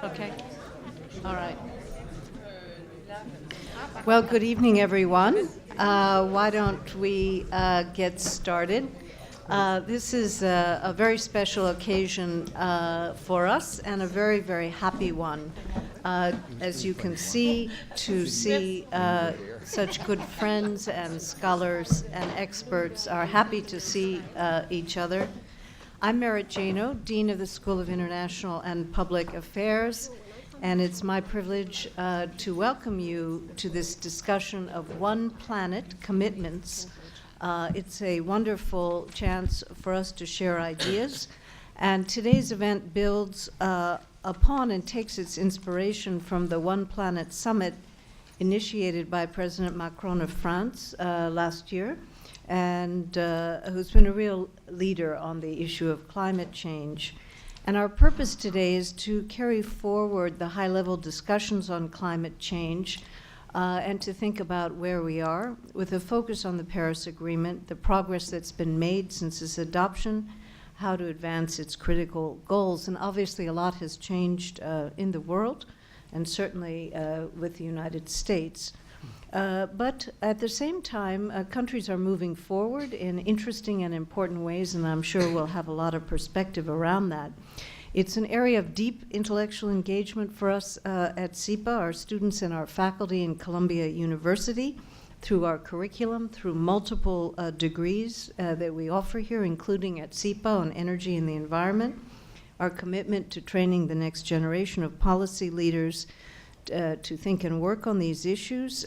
Okay. All right. Well, good evening, everyone. Why don't we get started? This is a very special occasion for us and a very, very happy one. As you can see, to see such good friends and scholars and experts are happy to see each other. I'm Barrett, Dean of the School of International and Public Affairs, and it's my privilege to welcome you to this discussion of One Planet Commitments. It's a wonderful chance for us to share ideas, and today's event builds upon and takes its inspiration from the One Planet Summit initiated by President Macron of France last year, and who's been a real leader on the issue of climate change. And our purpose today is to carry forward the high-level discussions on climate change and to think about where we are, with a focus on the Paris Agreement, the progress that's been made since its adoption, how to advance its critical goals. And obviously a lot has changed in the world, and certainly with the United States. But at the same time, countries are moving forward in interesting and important ways, and I'm sure we'll have a lot of perspective around that. It's an area of deep intellectual engagement for us at SIPA, our students and our faculty in Columbia University, through our curriculum, through multiple degrees that we offer here, including at SIPA on energy and the environment, our commitment to training the next generation of policy leaders to think and work on these issues.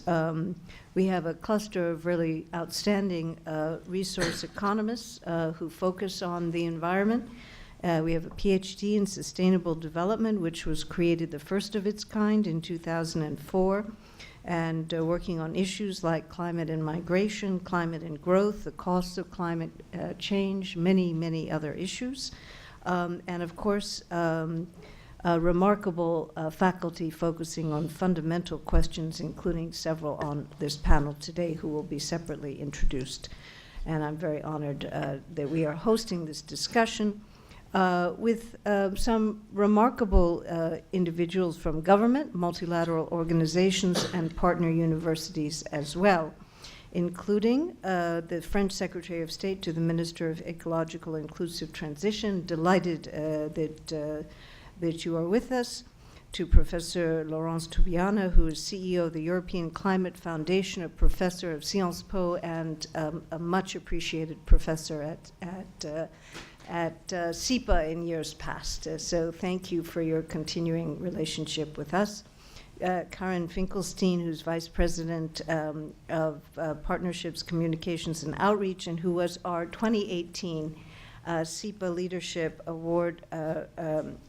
We have a cluster of really outstanding resource economists who focus on the environment. We have a PhD in sustainable development, which was created the first of its kind in 2004, and working on issues like climate and migration, climate and growth, the costs of climate change, many, many other issues. And of course, remarkable faculty focusing on fundamental questions, including several on this panel today who will be separately introduced. And I'm very honored that we are hosting this discussion with some remarkable individuals from government, multilateral organizations, and partner universities as well, including the French Secretary of State to the Minister of Ecological and Inclusive Transition. Delighted that you are with us, to Professor Laurence Tubiana, who is CEO of the European Climate Foundation, a professor of Sciences Po, and a much appreciated professor at SIPA in years past. So thank you for your continuing relationship with us. Karin Finkelston, who's Vice President of Partnerships, Communications, and Outreach, and who was our 2018 SIPA Leadership Award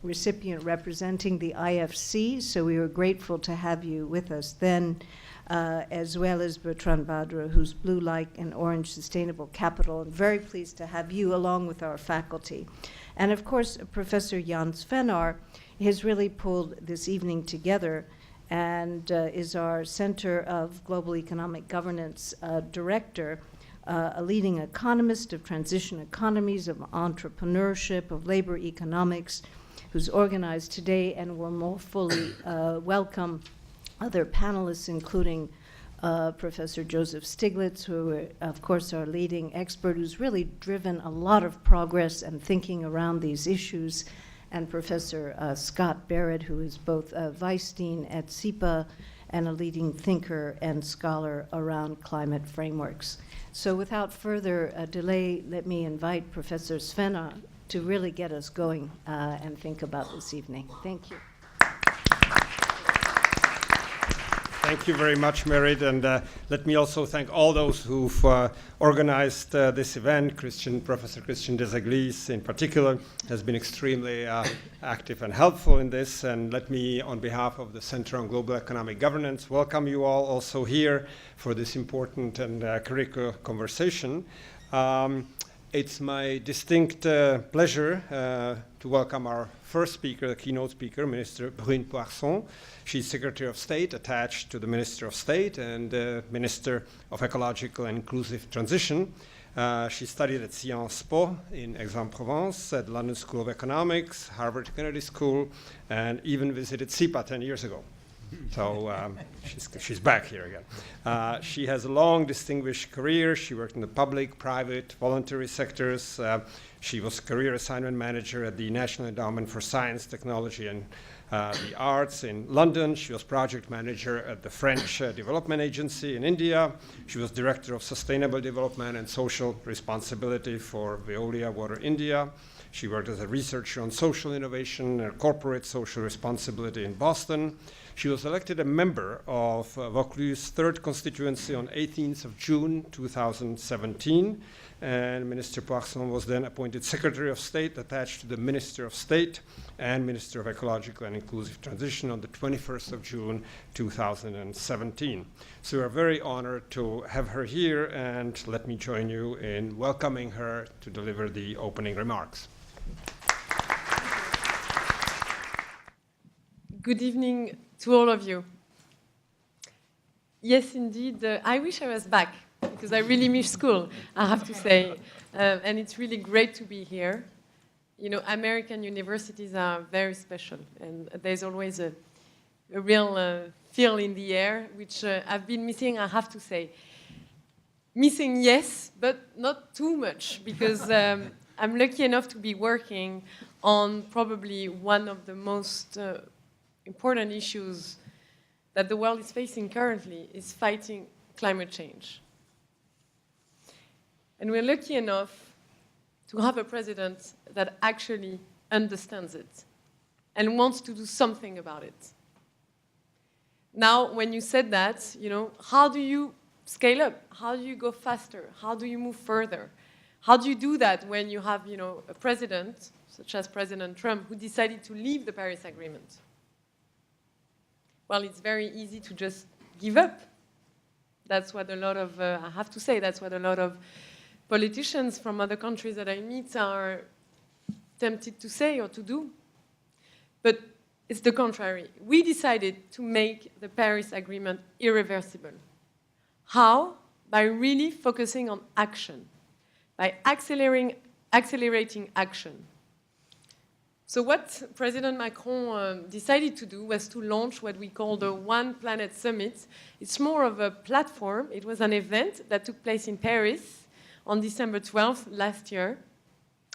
recipient representing the IFC, so we were grateful to have you with us then, as well as Betrand, Badre, who's Blue Light and Orange Sustainable Capital, and very pleased to have you along with our faculty. And of course, Professor Jan Svejnar has really pulled this evening together and is our Center of Global Economic Governance Director, a leading economist of transition economies, of entrepreneurship, of labor economics, who's organized today and will more fully welcome other panelists, including Professor Joseph Stiglitz, who, of course, our leading expert, who's really driven a lot of progress and thinking around these issues, and Professor Scott Barrett, who is both a Vice Dean at SIPA and a leading thinker and scholar around climate frameworks. So without further delay, let me invite Professor Svejnar to really get us going and think about this evening. Thank you. Thank you very much, Merit, and let me also thank all those who've organized this event. Professor Christian Desaglis in particular has been extremely active and helpful in this, and let me, on behalf of the Center on Global Economic Governance, welcome you all also here for this important and critical conversation. It's my distinct pleasure to welcome our first speaker, the keynote speaker, Minister Brune Poirson. She's Secretary of State attached to the Minister of State and Minister of Ecological and Inclusive Transition. She studied at Sciences Po in Aix-en-Provence, at London School of Economics, Harvard Kennedy School, and even visited SIPA 10 years ago. So she's back here again. She has a long, distinguished career. She worked in the public, private, voluntary sectors. She was career assignment manager at the National Endowment for Science, Technology, and the Arts in London. She was project manager at the French Development Agency in India. She was director of Sustainable Development and Social Responsibility for Veolia Water India. She worked as a researcher on social innovation and corporate social responsibility in Boston. She was elected a member of Vaucluse 3rd constituency on 18th of June 2017, and Minister Poirson was then appointed Secretary of State attached to the Minister of State and Minister of Ecological and Inclusive Transition on the 21st of June 2017. So we're very honored to have her here, and let me join you in welcoming her to deliver the opening remarks. Good evening to all of you. Yes, indeed, I wish I was back, because I really miss school, I have to say. And it's really great to be here. You know, American universities are very special, and there's always a real feel in the air, which I've been missing, I have to say. Missing, yes, but not too much, because I'm lucky enough to be working on probably one of the most important issues that the world is facing currently, is fighting climate change. And we're lucky enough to have a president that actually understands it and wants to do something about it. Now, when you said that, you know, how do you scale up? How do you go faster? How do you move further? How do you do that when you have, you know, a president, such as President Trump, who decided to leave the Paris Agreement? Well, it's very easy to just give up. That's what a lot of, I have to say, that's what a lot of politicians from other countries that I meet are tempted to say or to do. But it's the contrary. We decided to make the Paris Agreement irreversible. How? By really focusing on action, by accelerating action. So what President Macron decided to do was to launch what we call the One Planet Summit. It's more of a platform. It was an event that took place in Paris on December 12th last year.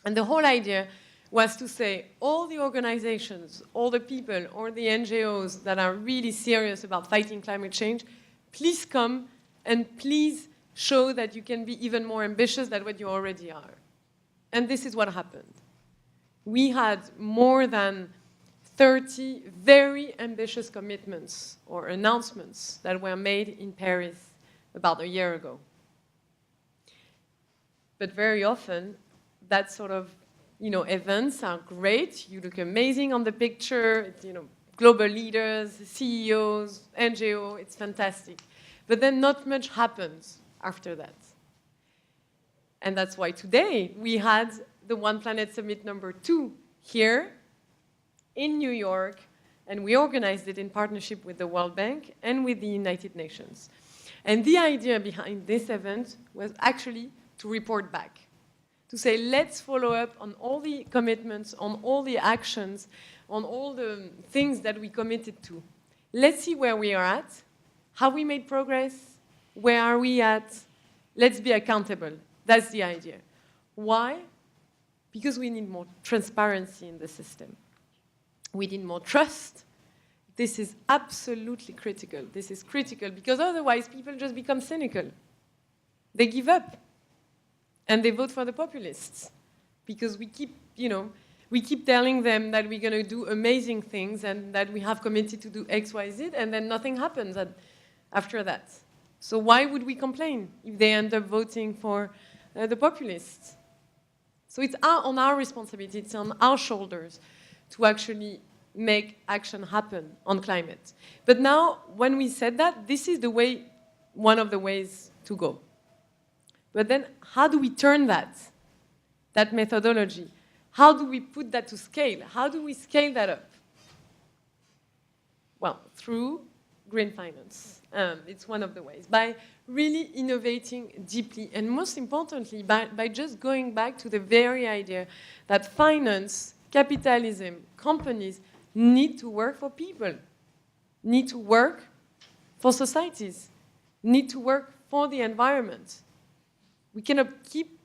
And the whole idea was to say all the organizations, all the people, all the NGOs that are really serious about fighting climate change, please come and please show that you can be even more ambitious than what you already are. And this is what happened. We had more than 30 very ambitious commitments or announcements that were made in Paris about a year ago. But very often, that sort of, you know, events are great. You look amazing on the picture. It's, you know, global leaders, CEOs, NGO. It's fantastic. But then not much happens after that. And that's why today we had the One Planet Summit #2 here in New York, and we organized it in partnership with the World Bank and with the United Nations. And the idea behind this event was actually to report back, to say, let's follow up on all the commitments, on all the actions, on all the things that we committed to. Let's see where we are at, how we made progress, where are we at, let's be accountable. That's the idea. Why? Because we need more transparency in the system. We need more trust. This is absolutely critical. This is critical because otherwise people just become cynical. They give up. And they vote for the populists. Because we keep, you know, we keep telling them that we're going to do amazing things and that we have committed to do X, Y, Z, and then nothing happens after that. So why would we complain if they end up voting for the populists? So it's on our responsibility, it's on our shoulders to actually make action happen on climate. But now, when we said that, this is the way, one of the ways to go. But then, how do we turn that methodology? How do we put that to scale? How do we scale that up? Well, through green finance. It's one of the ways. By really innovating deeply, and most importantly, by just going back to the very idea that finance, capitalism, companies need to work for people, need to work for societies, need to work for the environment. We cannot keep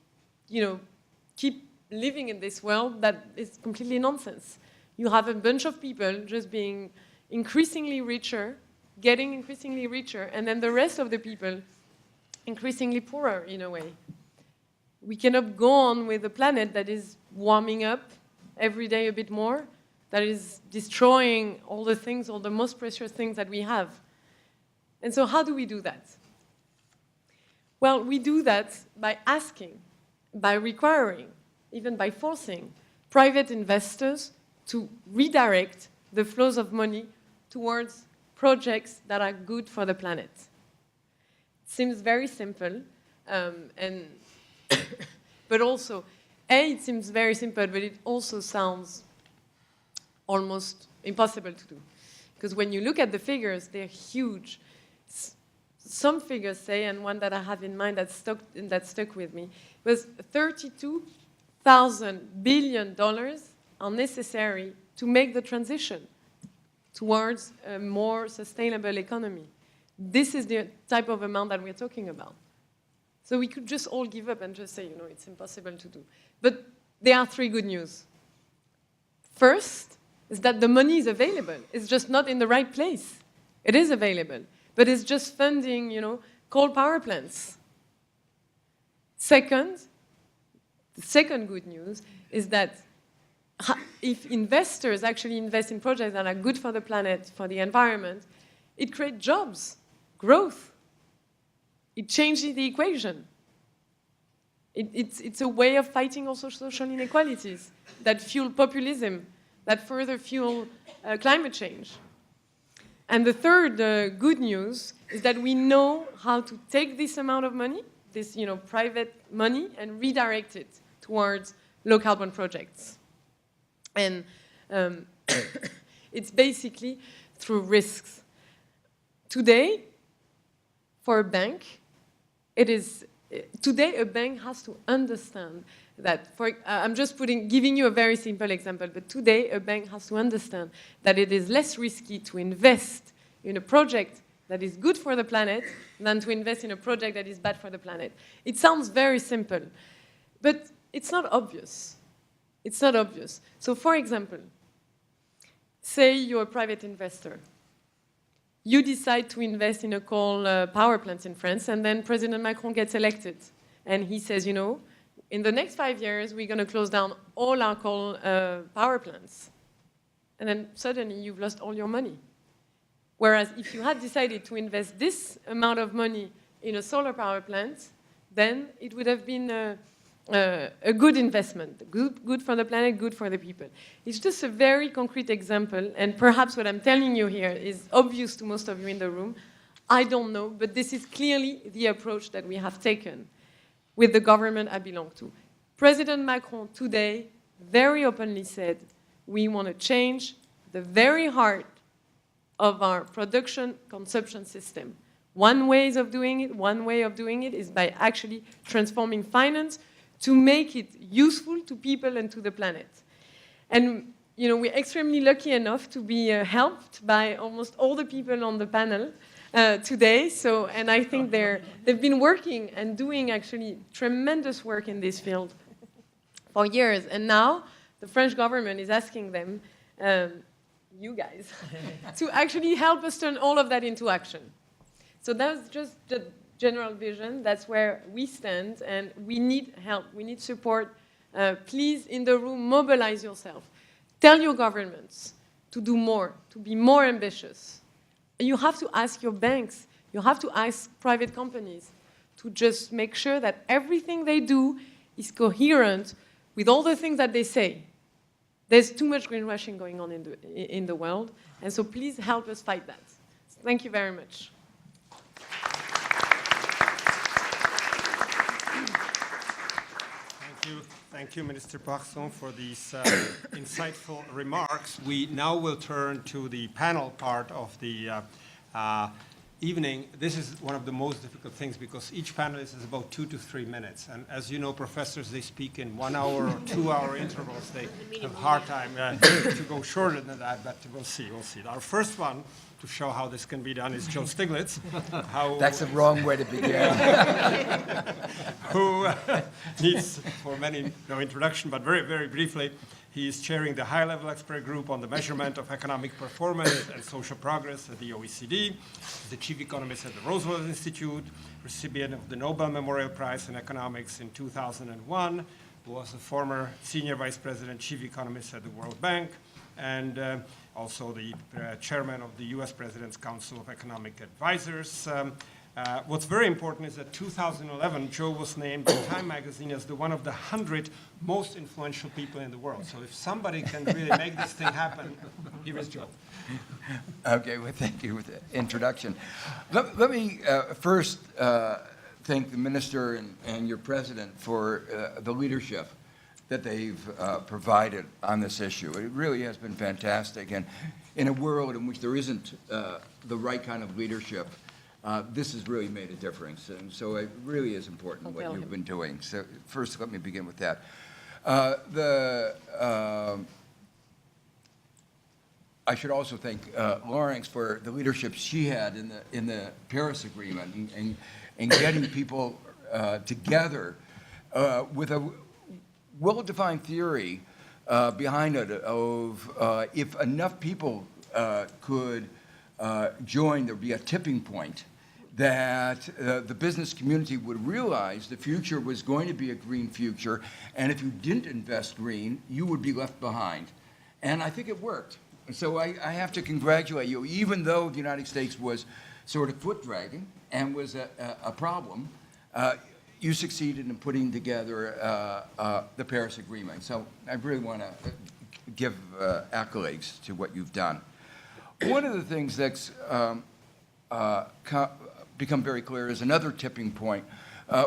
living in this world that is completely nonsense. You have a bunch of people just being increasingly richer, getting increasingly richer, and then the rest of the people increasingly poorer in a way. We cannot go on with a planet that is warming up every day a bit more, that is destroying all the things, all the most precious things that we have. And so how do we do that? Well, we do that by asking, by requiring, even by forcing private investors to redirect the flows of money towards projects that are good for the planet. It seems very simple, but also, it seems very simple, but it also sounds almost impossible to do. Because when you look at the figures, they're huge. Some figures say, and one that I have in mind that stuck with me, was $32,000 billion are necessary to make the transition towards a more sustainable economy. This is the type of amount that we're talking about. So we could just all give up and just say, it's impossible to do. But there are three good news. First is that the money is available. It's just not in the right place. It is available, but it's just funding, coal power plants. Second, the second good news is that if investors actually invest in projects that are good for the planet, for the environment, it creates jobs, growth. It changes the equation. It's a way of fighting also social inequalities that fuel populism, that further fuel climate change. And the third good news is that we know how to take this amount of money, this private money, and redirect it towards low-carbon projects. And it's basically through risks. Today, for a bank, today a bank has to understand that, I'm just giving you a very simple example, but today a bank has to understand that it is less risky to invest in a project that is good for the planet than to invest in a project that is bad for the planet. It sounds very simple, but it's not obvious. It's not obvious. So for example, say you're a private investor. You decide to invest in a coal power plant in France, and then President Macron gets elected. And he says, in the next 5 years, we're going to close down all our coal power plants. And then suddenly you've lost all your money. Whereas if you had decided to invest this amount of money in a solar power plant, then it would have been a good investment, good for the planet, good for the people. It's just a very concrete example, and perhaps what I'm telling you here is obvious to most of you in the room. I don't know, but this is clearly the approach that we have taken with the government I belong to. President Macron today very openly said, we want to change the very heart of our production-consumption system. One way of doing it is by actually transforming finance to make it useful to people and to the planet. And we're extremely lucky enough to be helped by almost all the people on the panel today. And I think they've been working and doing actually tremendous work in this field for years. And now the French government is asking them, you guys, to actually help us turn all of that into action. So that's just the general vision. That's where we stand, and we need help. We need support. Please, in the room, mobilize yourself. Tell your governments to do more, to be more ambitious. You have to ask your banks. You have to ask private companies to just make sure that everything they do is coherent with all the things that they say. There's too much greenwashing going on in the world, and so please help us fight that. Thank you very much. Thank you, Minister Poirson, for these insightful remarks. We now will turn to the panel part of the evening. This is one of the most difficult things because each panelist is about 2 to 3 minutes. And as you know, professors, they speak in 1 hour or 2 hour intervals. They have a hard time to go shorter than that, but we'll see, we'll see. Our first one to show how this can be done is Joe Stiglitz. That's the wrong way to begin. Who needs, for many, no introduction, but very, very briefly, he is chairing the high-level expert group on the measurement of economic performance and social progress at the OECD. He's the chief economist at the Roosevelt Institute, recipient of the Nobel Memorial Prize in Economics in 2001, who was a former senior vice president, chief economist at the World Bank, and also the chairman of the US President's Council of Economic Advisors. What's very important is that 2011, Joe was named by Time magazine as one of the 100 most influential people in the world. So if somebody can really make this thing happen, here is Joe. Okay, well, thank you for the introduction. Let me first thank the minister and your president for the leadership that they've provided on this issue. It really has been fantastic. And in a world in which there isn't the right kind of leadership, this has really made a difference. And so it really is important what you've been doing. So first, let me begin with that. I should also thank Laurence for the leadership she had in the Paris Agreement and getting people together with a well-defined theory behind it of if enough people could join, there'd be a tipping point that the business community would realize the future was going to be a green future, and if you didn't invest green, you would be left behind. And I think it worked. And so I have to congratulate you, even though the United States was sort of foot-dragging and was a problem, you succeeded in putting together the Paris Agreement. So I really want to give accolades to what you've done. One of the things that's become very clear is another tipping point,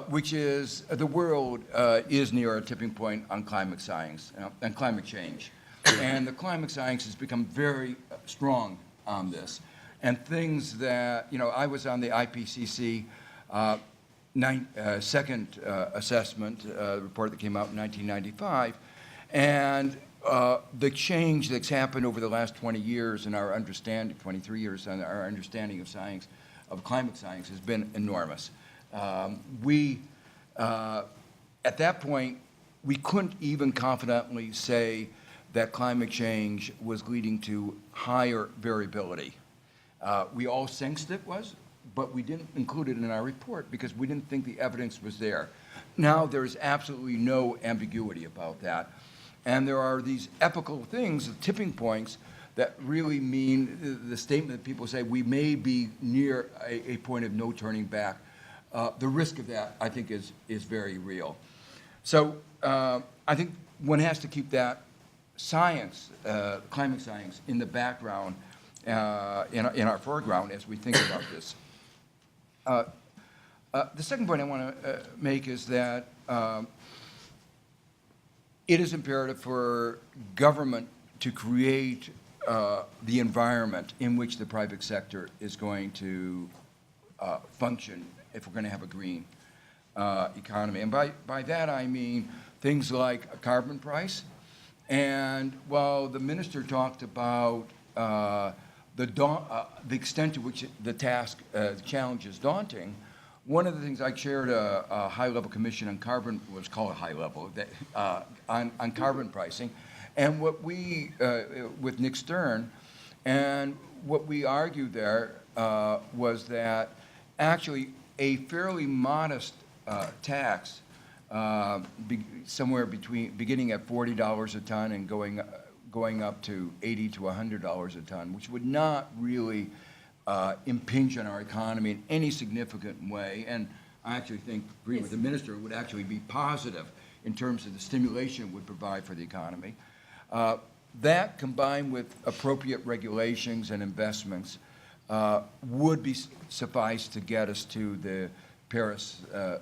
which is the world is near a tipping point on climate science and climate change. And the climate science has become very strong on this. And things that, I was on the IPCC second assessment report that came out in 1995, and the change that's happened over the last 20 years in our understanding, 23 years in our understanding of science, of climate science, has been enormous. At that point, we couldn't even confidently say that climate change was leading to higher variability. We all sensed it was, but we didn't include it in our report because we didn't think the evidence was there. Now there's absolutely no ambiguity about that. And there are these epical things, the tipping points, that really mean the statement that people say we may be near a point of no turning back. The risk of that, I think, is very real. So I think one has to keep that science, climate science, in the background, in our foreground as we think about this. The second point I want to make is that it is imperative for government to create the environment in which the private sector is going to function if we're going to have a green economy. And by that I mean things like a carbon price. And while the minister talked about the extent to which the challenge is daunting, one of the things I chaired a high-level commission on carbon, what's called a high-level, on carbon pricing, and what we, with Nick Stern, and what we argued there was that actually a fairly modest tax, somewhere beginning at $40 a ton and going up to $80 to $100 a ton, which would not really impinge on our economy in any significant way, and I actually think, agreeing with the minister, it would actually be positive in terms of the stimulation it would provide for the economy. That, combined with appropriate regulations and investments, would be suffice to get us to the Paris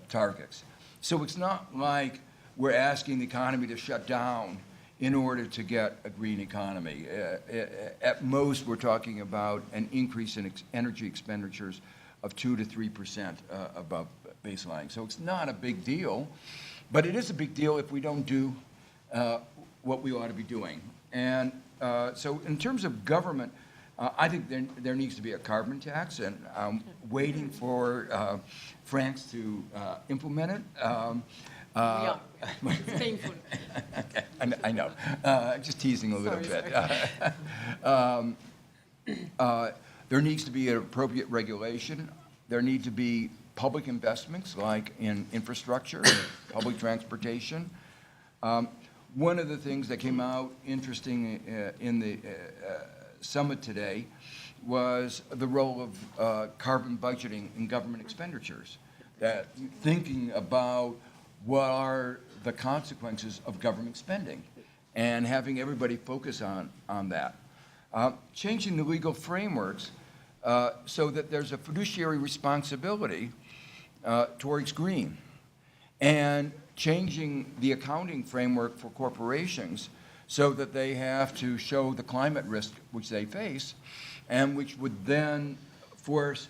targets. So it's not like we're asking the economy to shut down in order to get a green economy. At most, we're talking about an increase in energy expenditures of 2 to 3% above baseline. So it's not a big deal, but it is a big deal if we don't do what we ought to be doing. And so in terms of government, I think there needs to be a carbon tax, and I'm waiting for France to implement it. We are. It's painful. I know. Just teasing a little bit. There needs to be an appropriate regulation. There need to be public investments, like in infrastructure, public transportation. One of the things that came out interesting in the summit today was the role of carbon budgeting in government expenditures. That thinking about what are the consequences of government spending and having everybody focus on that. Changing the legal frameworks so that there's a fiduciary responsibility towards green, and changing the accounting framework for corporations so that they have to show the climate risk which they face, and which would then force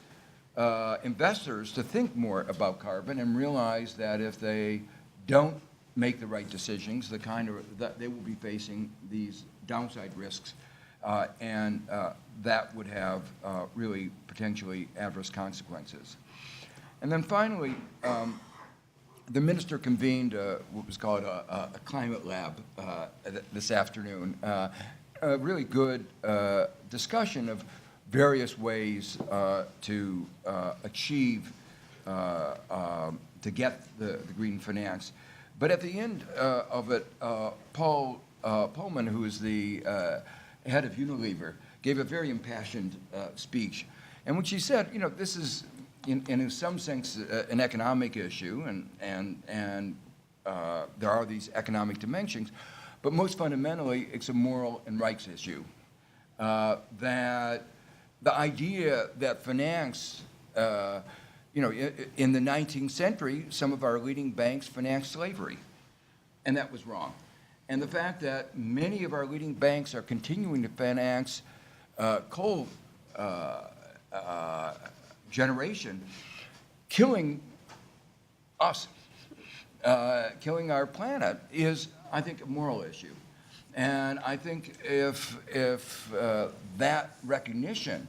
investors to think more about carbon and realize that if they don't make the right decisions, that they will be facing these downside risks, and that would have really potentially adverse consequences. And then finally, the minister convened what was called a climate lab this afternoon. A really good discussion of various ways to achieve, to get the green finance. But at the end of it, Paul Pullman, who is the head of Unilever, gave a very impassioned speech, in which he said, you know, this is, in some sense, an economic issue, and there are these economic dimensions, but most fundamentally, it's a moral and rights issue. That the idea that finance, you know, in the 19th century, some of our leading banks financed slavery, and that was wrong. And the fact that many of our leading banks are continuing to finance coal generation, killing us, killing our planet, is, I think, a moral issue. And I think if that recognition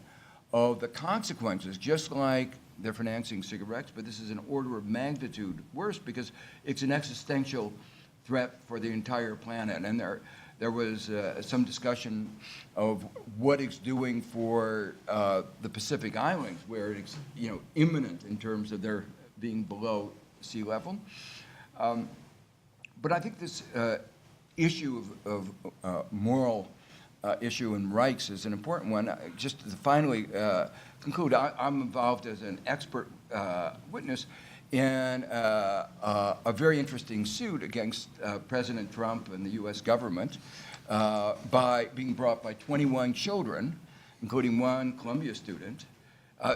of the consequences, just like they're financing cigarettes, but this is an order of magnitude worse because it's an existential threat for the entire planet. And there was some discussion of what it's doing for the Pacific Islands, where it's, you know, imminent in terms of their being below sea level. But I think this issue of moral issue and rights is an important one. Just to finally conclude, I'm involved as an expert witness in a very interesting suit against President Trump and the U.S. government by being brought by 21 children, including one Columbia student,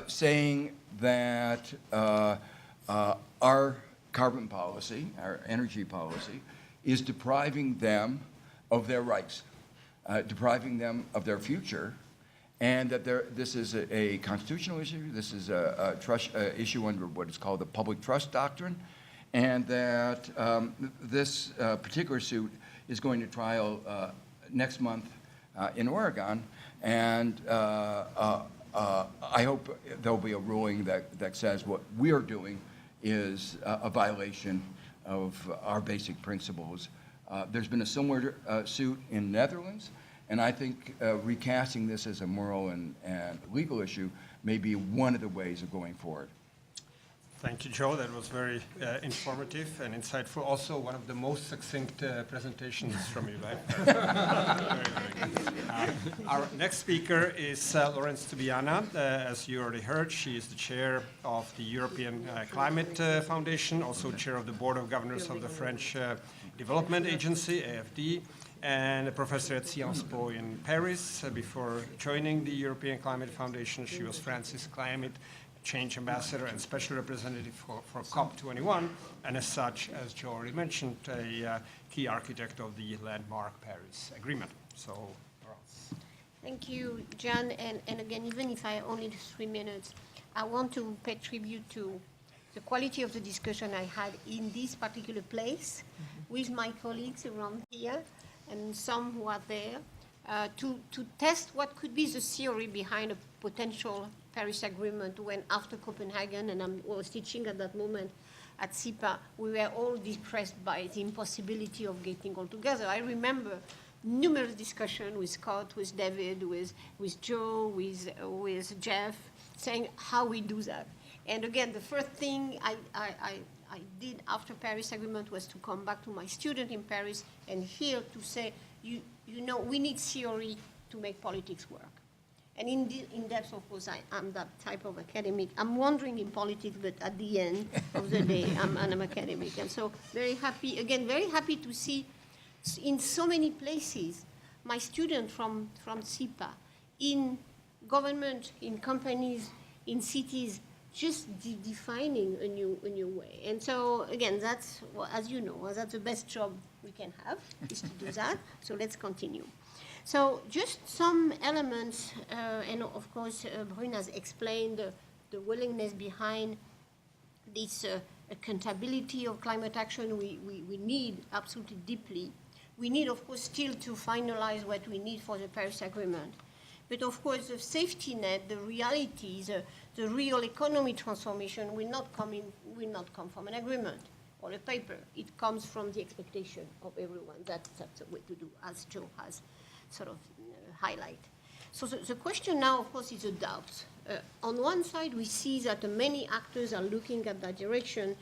saying that our carbon policy, our energy policy, is depriving them of their rights, depriving them of their future, and that this is a constitutional issue, this is a trust issue under what is called the public trust doctrine, and that this particular suit is going to trial next month in Oregon, and I hope there'll be a ruling that says what we are doing is a violation of our basic principles. There's been a similar suit in Netherlands, and I think recasting this as a moral and legal issue may be one of the ways of going forward. Thank you, Joe. That was very informative and insightful. Also, one of the most succinct presentations from you, right? Very, very good. Our next speaker is Laurence Tubiana. As you already heard, she is the chair of the European Climate Foundation, also chair of the Board of Governors of the French Development Agency, AFD, and a professor at Sciences Po in Paris. Before joining the European Climate Foundation, she was France's climate change ambassador and special representative for COP21, and as such, as Joe already mentioned, a key architect of the landmark Paris Agreement. So, Laurence. Thank you, John. And again, even if I only have 3 minutes, I want to pay tribute to the quality of the discussion I had in this particular place with my colleagues around here and some who are there to test what could be the theory behind a potential Paris Agreement when after Copenhagen, and I was teaching at that moment at SIPA, we were all depressed by the impossibility of getting all together. I remember numerous discussions with Scott, with David, with Joe, with Jeff, saying how we do that. And again, the first thing I did after Paris Agreement was to come back to my student in Paris and here to say, you know, we need theory to make politics work. And in depth, of course, I'm that type of academic. I'm wandering in politics, but at the end of the day, I'm an academic. And so very happy, again, very happy to see in so many places my students from SIPA, in government, in companies, in cities, just defining a new way. And so, again, that's, well, as you know, that's the best job we can have, is to do that. So let's continue. So just some elements, and of course, Brune has explained the willingness behind this accountability of climate action we need absolutely deeply. We need, of course, still to finalize what we need for the Paris Agreement. But of course, the safety net, the realities, the real economy transformation will not come from an agreement or a paper. It comes from the expectation of everyone. That's the way to do, as Joe has sort of highlight. So the question now, of course, is the doubts. On one side, we see that many actors are looking at that direction.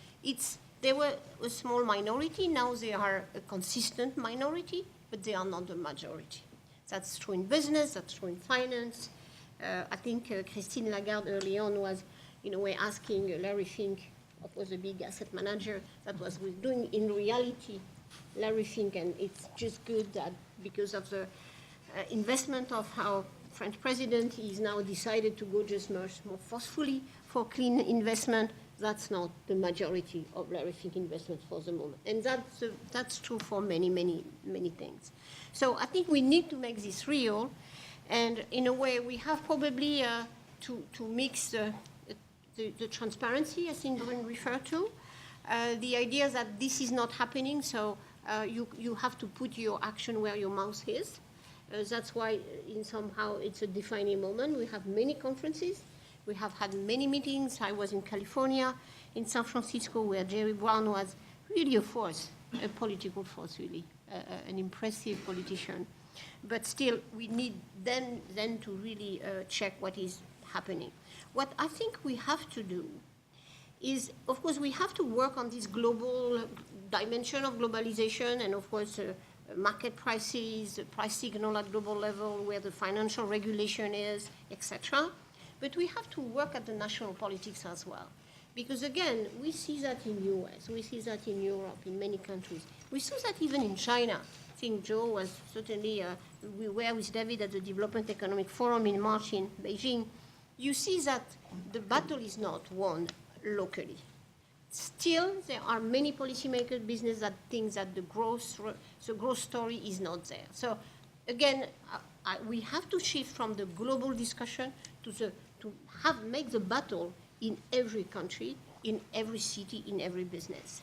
They were a small minority. Now they are a consistent minority, but they are not the majority. That's true in business. That's true in finance. I think Christine Lagarde early on was, in a way, asking Larry Fink, of course, the big asset manager, that was doing in reality Larry Fink, and it's just good that because of the investment of our French president, he's now decided to go just much more forcefully for clean investment. That's not the majority of Larry Fink investments for the moment. And that's true for many, many, many things. So I think we need to make this real. And in a way, we have probably to mix the transparency, I think Brune referred to, the idea that this is not happening, so you have to put your action where your mouth is. That's why, in somehow, it's a defining moment. We have many conferences. We have had many meetings. I was in California, in San Francisco, where Jerry Brown was really a force, a political force, really, an impressive politician. But still, we need then to really check what is happening. What I think we have to do is, of course, we have to work on this global dimension of globalization and, of course, market prices, price signal at global level, where the financial regulation is, etc. But we have to work at the national politics as well. Because again, we see that in US, we see that in Europe, in many countries. We saw that even in China. I think Joe was certainly, we were with David at the Development Economic Forum in March in Beijing. You see that the battle is not won locally. Still, there are many policymakers, business that think that the growth story is not there. So again, we have to shift from the global discussion to make the battle in every country, in every city, in every business.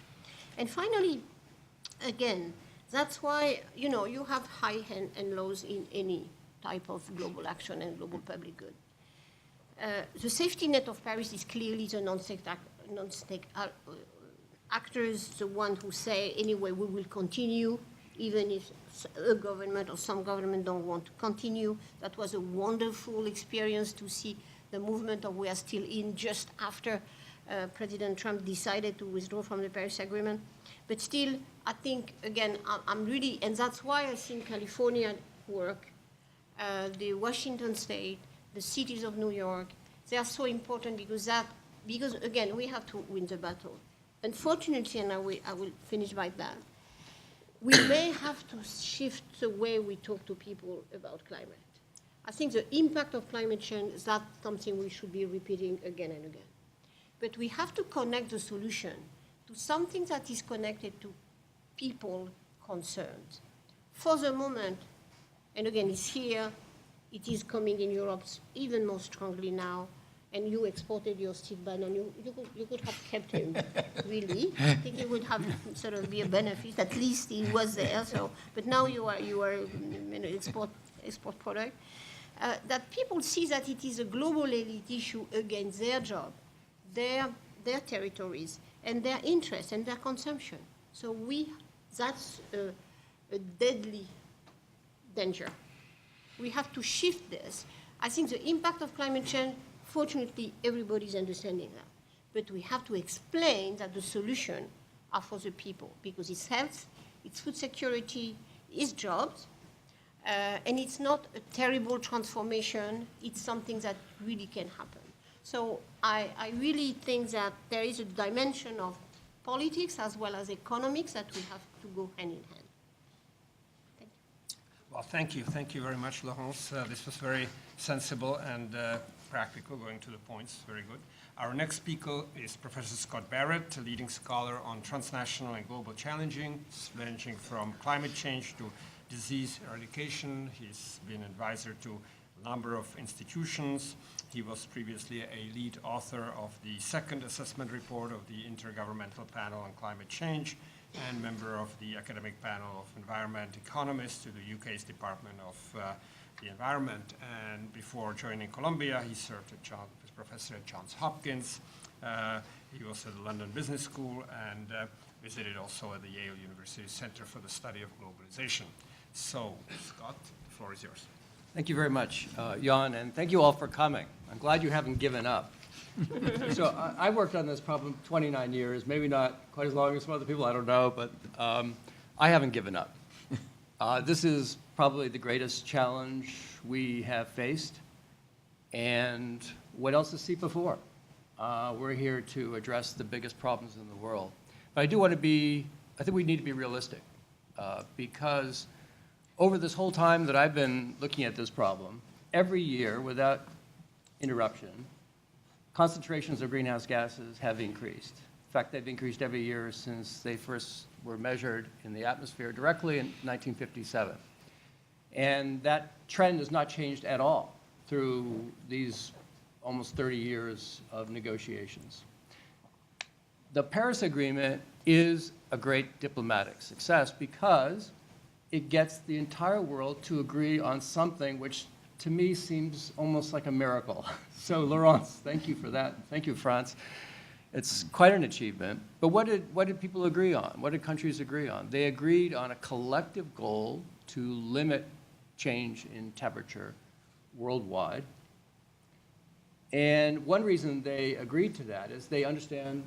And finally, again, that's why, you know, you have high and lows in any type of global action and global public good. The safety net of Paris is clearly the non-state actors, the ones who say, anyway, we will continue, even if a government or some government don't want to continue. That was a wonderful experience to see the movement of we are still in just after President Trump decided to withdraw from the Paris Agreement. But still, I think, again, I'm really, and that's why I think California work, the Washington State, the cities of New York, they are so important because again, we have to win the battle. Unfortunately, and I will finish by that, we may have to shift the way we talk to people about climate. I think the impact of climate change is not something we should be repeating again and again. But we have to connect the solution to something that is connected to people concerned. For the moment, and again, it's here, it is coming in Europe even more strongly now, and you exported your steel banner, you could have kept him, really. I think it would have sort of be a benefit, at least he was there, so, but now you are export product. That people see that it is a global elite issue against their job, their territories, and their interests and their consumption. So that's a deadly danger. We have to shift this. I think the impact of climate change, fortunately, everybody's understanding that. But we have to explain that the solution are for the people, because it's health, it's food security, it's jobs, and it's not a terrible transformation. It's something that really can happen. So I really think that there is a dimension of politics as well as economics that we have to go hand in hand. Thank you. Well, thank you. Thank you very much, Laurence. This was very sensible and practical, going to the points. Very good. Our next speaker is Professor Scott Barrett, a leading scholar on transnational and global challenging, ranging from climate change to disease eradication. He's been advisor to a number of institutions. He was previously a lead author of the second assessment report of the Intergovernmental Panel on Climate Change and member of the academic panel of environment economists to the UK's Department of the Environment. And before joining Columbia, he served as professor at Johns Hopkins. He was at the London Business School and visited also at the Yale University Center for the Study of Globalization. So, Scott, the floor is yours. Thank you very much, Jan, and thank you all for coming. I'm glad you haven't given up. So I worked on this problem 29 years, maybe not quite as long as some other people, I don't know, but I haven't given up. This is probably the greatest challenge we have faced. And what else is SIPA for? We're here to address the biggest problems in the world. But I do want to I think we need to be realistic because over this whole time that I've been looking at this problem, every year, without interruption, concentrations of greenhouse gases have increased. In fact, they've increased every year since they first were measured in the atmosphere directly in 1957. And that trend has not changed at all through these almost 30 years of negotiations. The Paris Agreement is a great diplomatic success because it gets the entire world to agree on something which to me seems almost like a miracle. So Laurence, thank you for that. Thank you, France. It's quite an achievement. But what did people agree on? What did countries agree on? They agreed on a collective goal to limit change in temperature worldwide. And one reason they agreed to that is they understand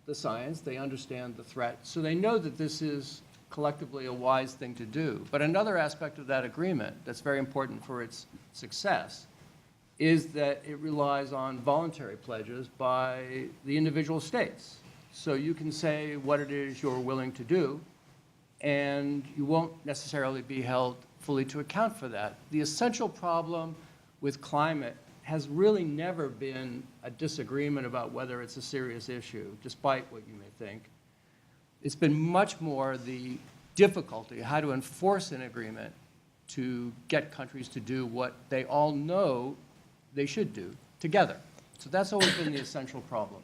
the science, they understand the threat, so they know that this is collectively a wise thing to do. But another aspect of that agreement that's very important for its success is that it relies on voluntary pledges by the individual states. So you can say what it is you're willing to do, and you won't necessarily be held fully to account for that. The essential problem with climate has really never been a disagreement about whether it's a serious issue, despite what you may think. It's been much more the difficulty, how to enforce an agreement to get countries to do what they all know they should do together. So that's always been the essential problem.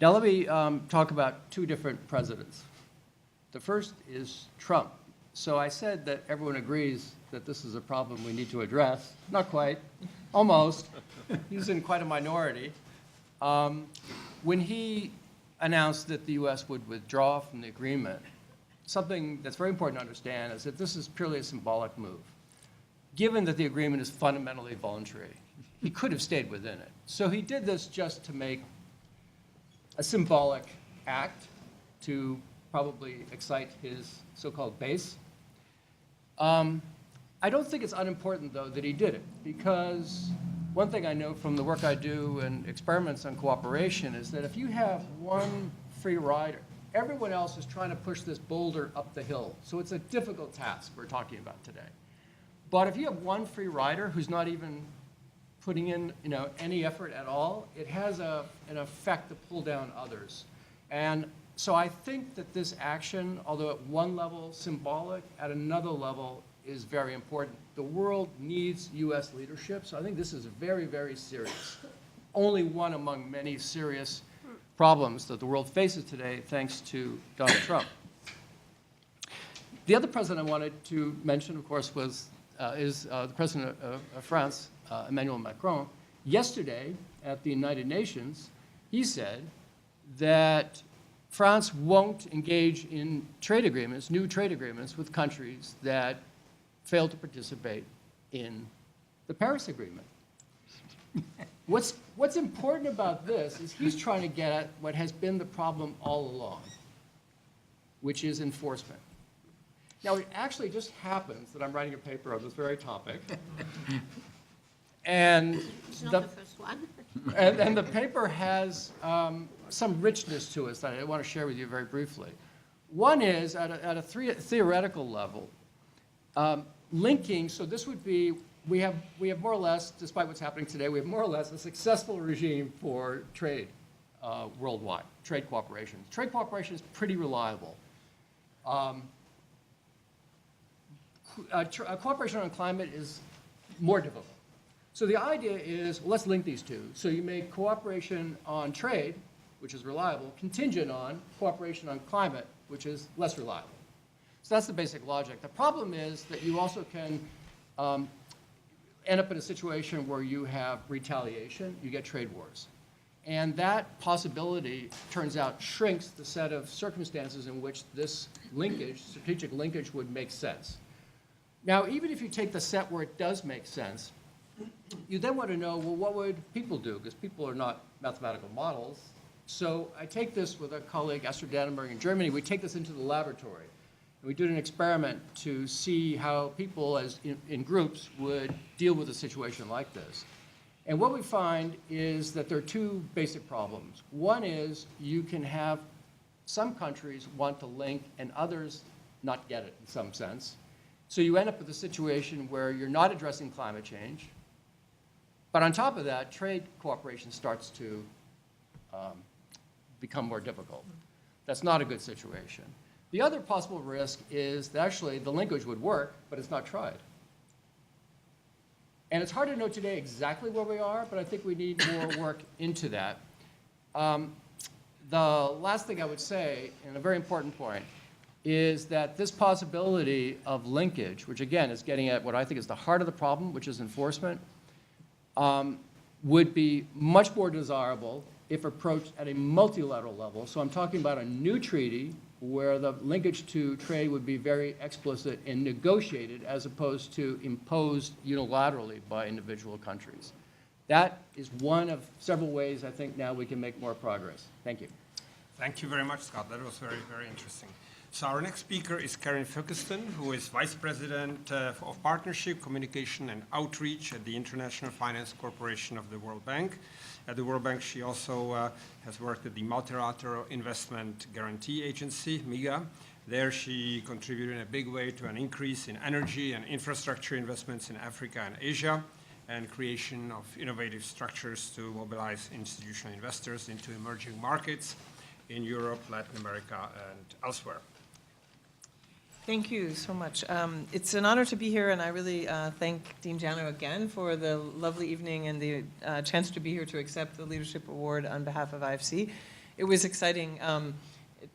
Now let me talk about two different presidents. The first is Trump. So I said that everyone agrees that this is a problem we need to address. Not quite, almost. He's in quite a minority. When he announced that the US would withdraw from the agreement, something that's very important to understand is that this is purely a symbolic move. Given that the agreement is fundamentally voluntary, he could have stayed within it. So he did this just to make a symbolic act to probably excite his so-called base. I don't think it's unimportant, though, that he did it, because one thing I know from the work I do and experiments on cooperation is that if you have one free rider, everyone else is trying to push this boulder up the hill. So it's a difficult task we're talking about today. But if you have one free rider who's not even putting in, any effort at all, it has an effect to pull down others. And so I think that this action, although at one level symbolic, at another level is very important. The world needs U.S. leadership, so I think this is very, very serious. Only one among many serious problems that the world faces today, thanks to Donald Trump. The other president I wanted to mention, of course, is the president of France, Emmanuel Macron. Yesterday, at the United Nations, he said that France won't engage in trade agreements, new trade agreements, with countries that fail to participate in the Paris Agreement. What's important about this is he's trying to get at what has been the problem all along, which is enforcement. Now, it actually just happens that I'm writing a paper on this very topic. And It's not the first one. and the paper has some richness to it that I want to share with you very briefly. One is, at a theoretical level, linking, so this would be, we have more or less, despite what's happening today, we have more or less a successful regime for trade worldwide, trade cooperation. Trade cooperation is pretty reliable. Cooperation on climate is more difficult. So the idea is, well, let's link these two. So you make cooperation on trade, which is reliable, contingent on cooperation on climate, which is less reliable. So that's the basic logic. The problem is that you also can end up in a situation where you have retaliation, you get trade wars. And that possibility, turns out, shrinks the set of circumstances in which this linkage, strategic linkage, would make sense. Now, even if you take the set where it does make sense, you then want to know, well, what would people do? Because people are not mathematical models. So I take this with a colleague, Esther Dannenberg, in Germany. We take this into the laboratory. And we did an experiment to see how people, as in groups, would deal with a situation like this. And what we find is that there are two basic problems. One is you can have some countries want to link and others not get it in some sense. So you end up with a situation where you're not addressing climate change, but on top of that, trade cooperation starts to become more difficult. That's not a good situation. The other possible risk is that actually the linkage would work, but it's not tried. And it's hard to know today exactly where we are, but I think we need more work into that. The last thing I would say, and a very important point, is that this possibility of linkage, which again is getting at what I think is the heart of the problem, which is enforcement, would be much more desirable if approached at a multilateral level. So I'm talking about a new treaty where the linkage to trade would be very explicit and negotiated as opposed to imposed unilaterally by individual countries. That is one of several ways I think now we can make more progress. Thank you. Thank you very much, Scott. That was very, very interesting. So our next speaker is Karin Finkelston, who is Vice President of Partnership, Communication, and Outreach at the International Finance Corporation of the World Bank. At the World Bank, she also has worked at the Multilateral Investment Guarantee Agency, MIGA. There she contributed in a big way to an increase in energy and infrastructure investments in Africa and Asia, and creation of innovative structures to mobilize institutional investors into emerging markets in Europe, Latin America, and elsewhere. Thank you so much. It's an honor to be here, and I really thank Dean Jano again for the lovely evening and the chance to be here to accept the Leadership Award on behalf of IFC. It was exciting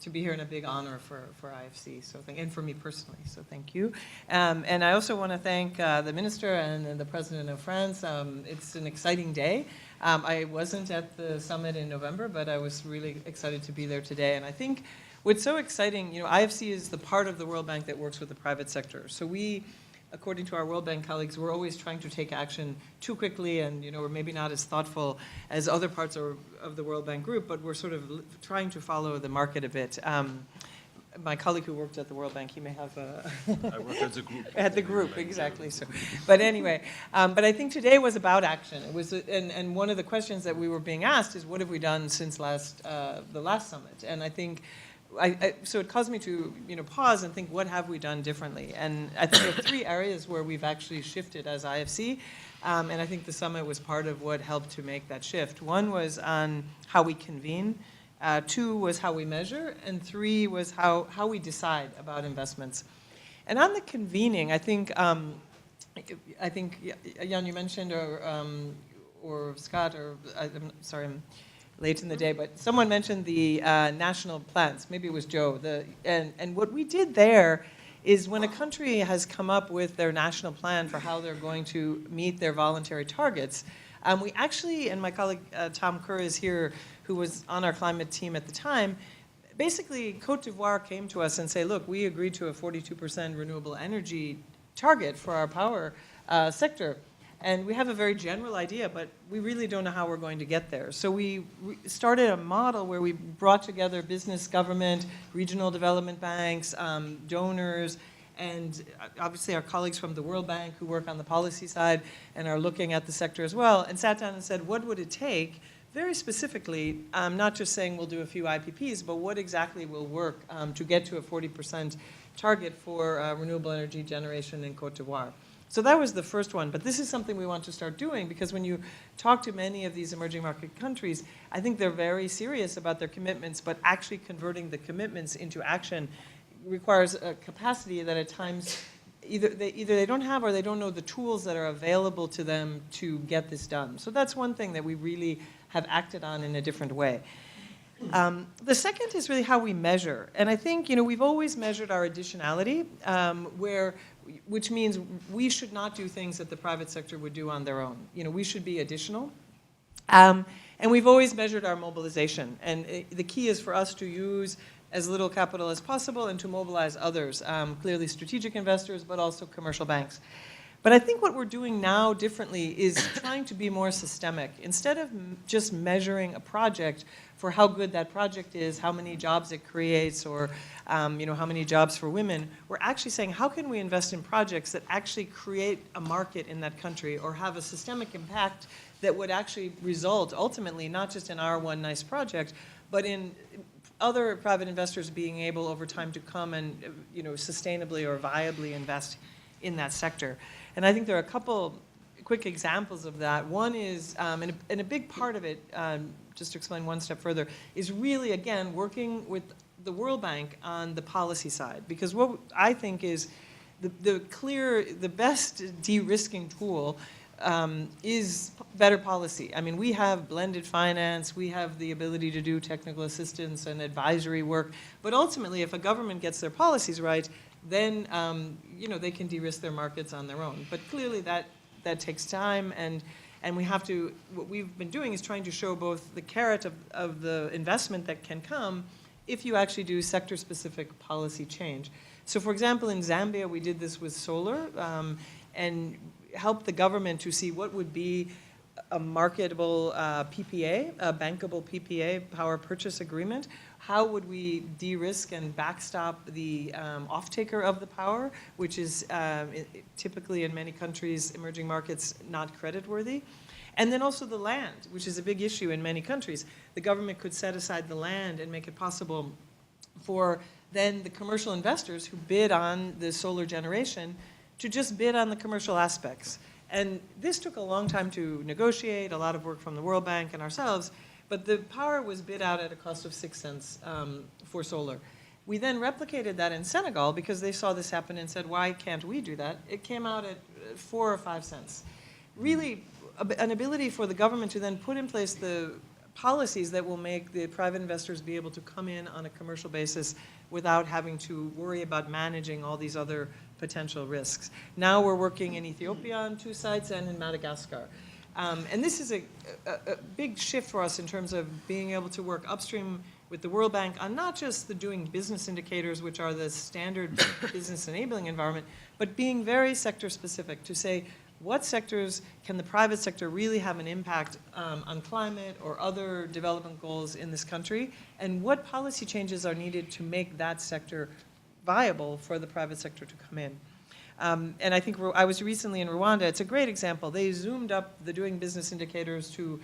to be here, and a big honor for IFC, and for me personally, so thank you. And I also want to thank the Minister and the President of France. It's an exciting day. I wasn't at the summit in November, but I was really excited to be there today, and I think what's so exciting, IFC is the part of the World Bank that works with the private sector. So we, according to our World Bank colleagues, we're always trying to take action too quickly, and we're maybe not as thoughtful as other parts of the World Bank group, but we're sort of trying to follow the market a bit. My colleague who worked at the World Bank, he may have a... I worked at the group. At the group, exactly. So, but anyway, but I think today was about action. It was, and one of the questions that we were being asked is, what have we done since the last summit? And I think so it caused me to, pause and think, what have we done differently? And I think there are 3 areas where we've actually shifted as IFC, and I think the summit was part of what helped to make that shift. 1 was on how we convene, 2 was how we measure, and 3 was how we decide about investments. And on the convening, I think, Jan, you mentioned, or Scott, or I'm sorry, I'm late in the day, but someone mentioned the national plans. Maybe it was Joe. And what we did there is when a country has come up with their national plan for how they're going to meet their voluntary targets, we actually, and my colleague Tom Kerr is here, who was on our climate team at the time, basically Cote d'Ivoire came to us and say, look, we agreed to a 42% renewable energy target for our power sector. And we have a very general idea, but we really don't know how we're going to get there. So we started a model where we brought together business, government, regional development banks, donors, and obviously our colleagues from the World Bank who work on the policy side and are looking at the sector as well, and sat down and said, what would it take, very specifically, not just saying we'll do a few IPPs, but what exactly will work to get to a 40% target for renewable energy generation in Cote d'Ivoire. So that was the first one, but this is something we want to start doing, because when you talk to many of these emerging market countries, I think they're very serious about their commitments, but actually converting the commitments into action requires a capacity that at times either they don't have, or they don't know the tools that are available to them to get this done. So that's one thing that we really have acted on in a different way. The second is really how we measure. And I think, we've always measured our additionality, which means we should not do things that the private sector would do on their own. We should be additional. And we've always measured our mobilization. And the key is for us to use as little capital as possible and to mobilize others, clearly strategic investors, but also commercial banks. But I think what we're doing now differently is trying to be more systemic. Instead of just measuring a project for how good that project is, how many jobs it creates, or how many jobs for women, we're actually saying, how can we invest in projects that actually create a market in that country or have a systemic impact that would actually result ultimately not just in our one nice project, but in other private investors being able over time to come and sustainably or viably invest in that sector. And I think there are a couple quick examples of that. One is, and a big part of it, just to explain one step further, is really, again, working with the World Bank on the policy side. Because what I think is the best de-risking tool is better policy. I mean, we have blended finance, we have the ability to do technical assistance and advisory work, but ultimately, if a government gets their policies right, then they can de-risk their markets on their own. But clearly that takes time, and we have to, what we've been doing is trying to show both the carrot of the investment that can come if you actually do sector-specific policy change. So for example, in Zambia, we did this with solar, and helped the government to see what would be a marketable PPA, a bankable PPA, power purchase agreement. How would we de-risk and backstop the off-taker of the power, which is typically in many countries, emerging markets, not creditworthy? And then also the land, which is a big issue in many countries. The government could set aside the land and make it possible for then the commercial investors who bid on the solar generation to just bid on the commercial aspects. And this took a long time to negotiate, a lot of work from the World Bank and ourselves, but the power was bid out at a cost of 6 cents for solar. We then replicated that in Senegal because they saw this happen and said, why can't we do that? It came out at 4 or 5 cents. Really, an ability for the government to then put in place the policies that will make the private investors be able to come in on a commercial basis without having to worry about managing all these other potential risks. Now we're working in Ethiopia on 2 sites and in Madagascar. And this is a big shift for us in terms of being able to work upstream with the World Bank on not just the doing business indicators, which are the standard business enabling environment, but being very sector specific to say, what sectors can the private sector really have an impact on climate or other development goals in this country, and what policy changes are needed to make that sector viable for the private sector to come in. And I think I was recently in Rwanda. It's a great example. They zoomed up the doing business indicators to,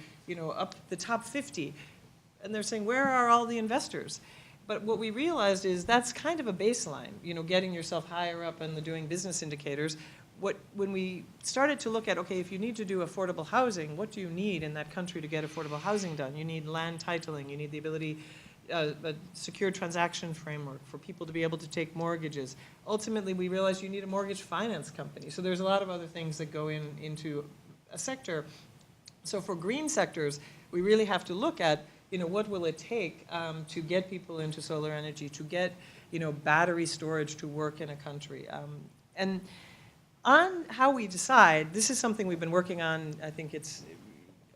up the top 50. And they're saying, where are all the investors? But what we realized is that's kind of a baseline, getting yourself higher up in the doing business indicators. When we started to look at, okay, if you need to do affordable housing, what do you need in that country to get affordable housing done? You need land titling, you need the ability, a secure transaction framework for people to be able to take mortgages. Ultimately, we realized you need a mortgage finance company. So there's a lot of other things that go into a sector. So for green sectors, we really have to look at, what will it take to get people into solar energy, to get, battery storage to work in a country. And on how we decide, this is something we've been working on. I think it's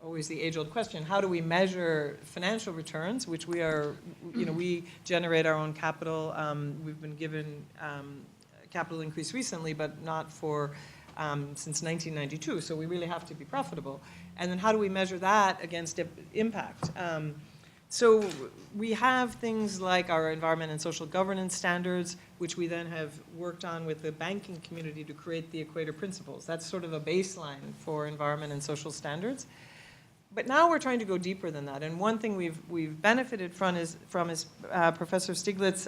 always the age-old question: how do we measure financial returns? Which we are, we generate our own capital. We've been given capital increase recently, but not for since 1992. So we really have to be profitable. And then how do we measure that against impact? So we have things like our environment and social governance standards, which we then have worked on with the banking community to create the Equator Principles. That's sort of a baseline for environment and social standards. But now we're trying to go deeper than that. And one thing we've benefited from is Professor Stiglitz,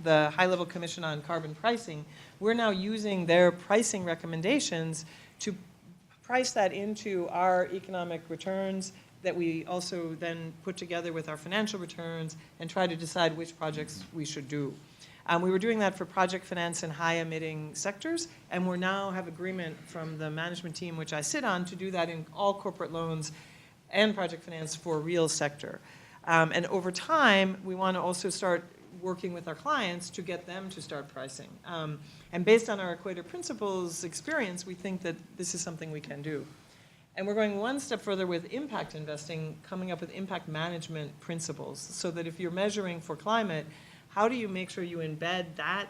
the High-Level Commission on Carbon Pricing. We're now using their pricing recommendations to price that into our economic returns that we also then put together with our financial returns and try to decide which projects we should do. We were doing that for project finance in high-emitting sectors, and we now have agreement from the management team, which I sit on, to do that in all corporate loans and project finance for real sector. And over time, we want to also start working with our clients to get them to start pricing. And based on our Equator Principles experience, we think that this is something we can do. And we're going one step further with impact investing, coming up with impact management principles, so that if you're measuring for climate, how do you make sure you embed that,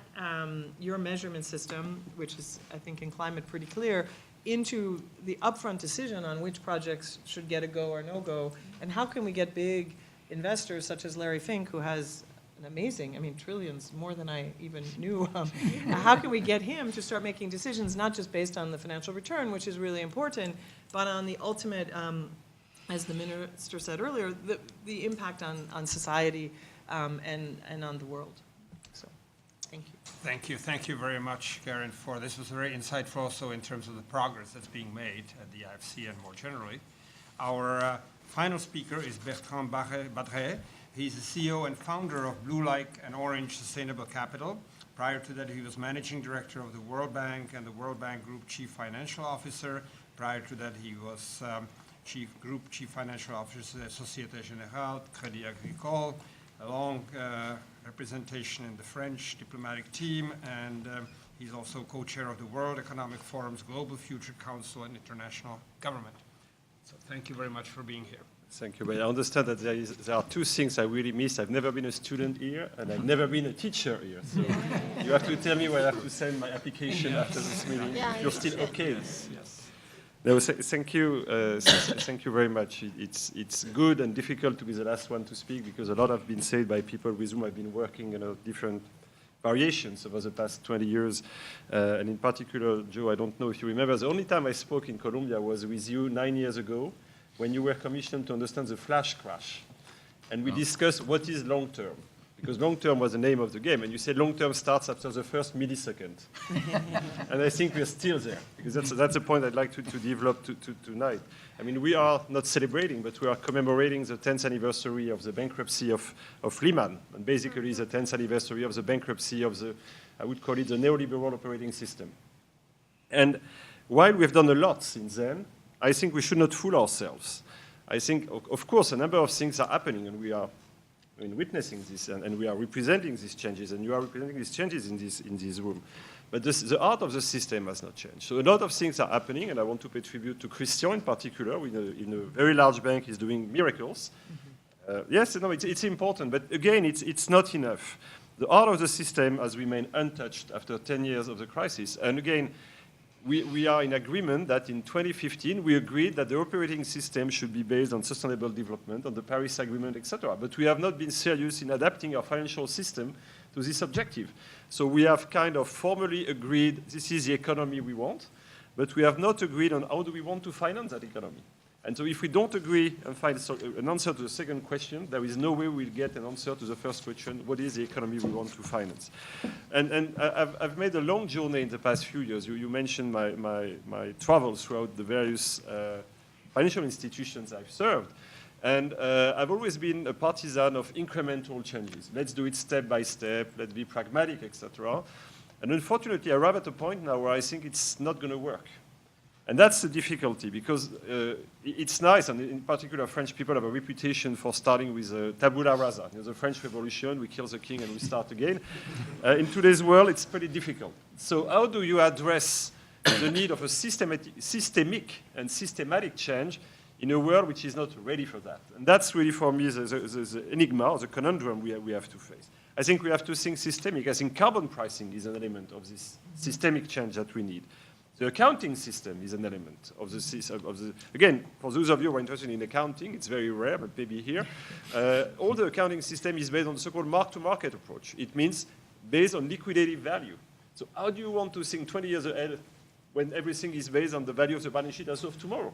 your measurement system, which is, I think, in climate pretty clear, into the upfront decision on which projects should get a go or no go, and how can we get big investors such as Larry Fink, who has an amazing, trillions, more than I even knew. How can we get him to start making decisions, not just based on the financial return, which is really important, but on the ultimate, as the minister said earlier, the impact on society and on the world. So, thank you. Thank you very much, Karin, for this. Was very insightful also in terms of the progress that's being made at the IFC and more generally. Our final speaker is Bertrand Badre. He's the CEO and founder of Blue Like and Orange Sustainable Capital. Prior to that, he was managing director of the World Bank and the World Bank Group Chief Financial Officer. Prior to that, he was Group Chief Financial Officer at Société Générale, Crédit Agricole, a long representation in the French diplomatic team, and he's also co-chair of the World Economic Forum's Global Future Council and International Government. So thank you very much for being here. Thank you. But I understand that there are two things I really miss. I've never been a student here, and I've never been a teacher here. So you have to tell me where I have to send my application after this meeting. If you're still okay. Yes. No, thank you. Thank you very much. It's good and difficult to be the last one to speak because a lot have been said by people with whom I've been working in different variations over the past 20 years. And in particular, Joe, I don't know if you remember, the only time I spoke in Colombia was with you 9 years ago, when you were commissioned to understand the flash crash. And we discussed what is long-term, because long-term was the name of the game, and you said long-term starts after the first millisecond. And I think we're still there, because that's a point I'd like to develop tonight. We are not celebrating, but we are commemorating the 10th anniversary of the bankruptcy of Lehman, and basically the 10th anniversary of the bankruptcy of I would call it the neoliberal operating system. And while we've done a lot since then, I think we should not fool ourselves. I think, of course, a number of things are happening, and we are witnessing this, and we are representing these changes, and you are representing these changes in this room. But the art of the system has not changed. So a lot of things are happening, and I want to pay tribute to Christian in particular. In a very large bank, he's doing miracles. Yes, no, it's important, but again, it's not enough. The art of the system has remained untouched after 10 years of the crisis, and again, we are in agreement that in 2015, we agreed that the operating system should be based on sustainable development, on the Paris Agreement, etc. But we have not been serious in adapting our financial system to this objective. So we have kind of formally agreed this is the economy we want, but we have not agreed on how do we want to finance that economy. And so if we don't agree and find an answer to the second question, there is no way we'll get an answer to the first question, what is the economy we want to finance? And I've made a long journey in the past few years. You mentioned my travels throughout the various financial institutions I've served. And I've always been a partisan of incremental changes. Let's do it step by step, let's be pragmatic, etc. And unfortunately, I arrive at a point now where I think it's not going to work. And that's the difficulty, because it's nice, and in particular, French people have a reputation for starting with tabula rasa. The French Revolution, we kill the king and we start again. In today's world, it's pretty difficult. So how do you address the need of a systemic and systematic change in a world which is not ready for that? And that's really, for me, the enigma, or the conundrum we have to face. I think we have to think systemic. I think carbon pricing is an element of this systemic change that we need. The accounting system is an element of the again, for those of you who are interested in accounting, it's very rare, but maybe here. All the accounting system is based on the so-called mark-to-market approach. It means based on liquidative value. So how do you want to think 20 years ahead when everything is based on the value of the balance sheet as of tomorrow?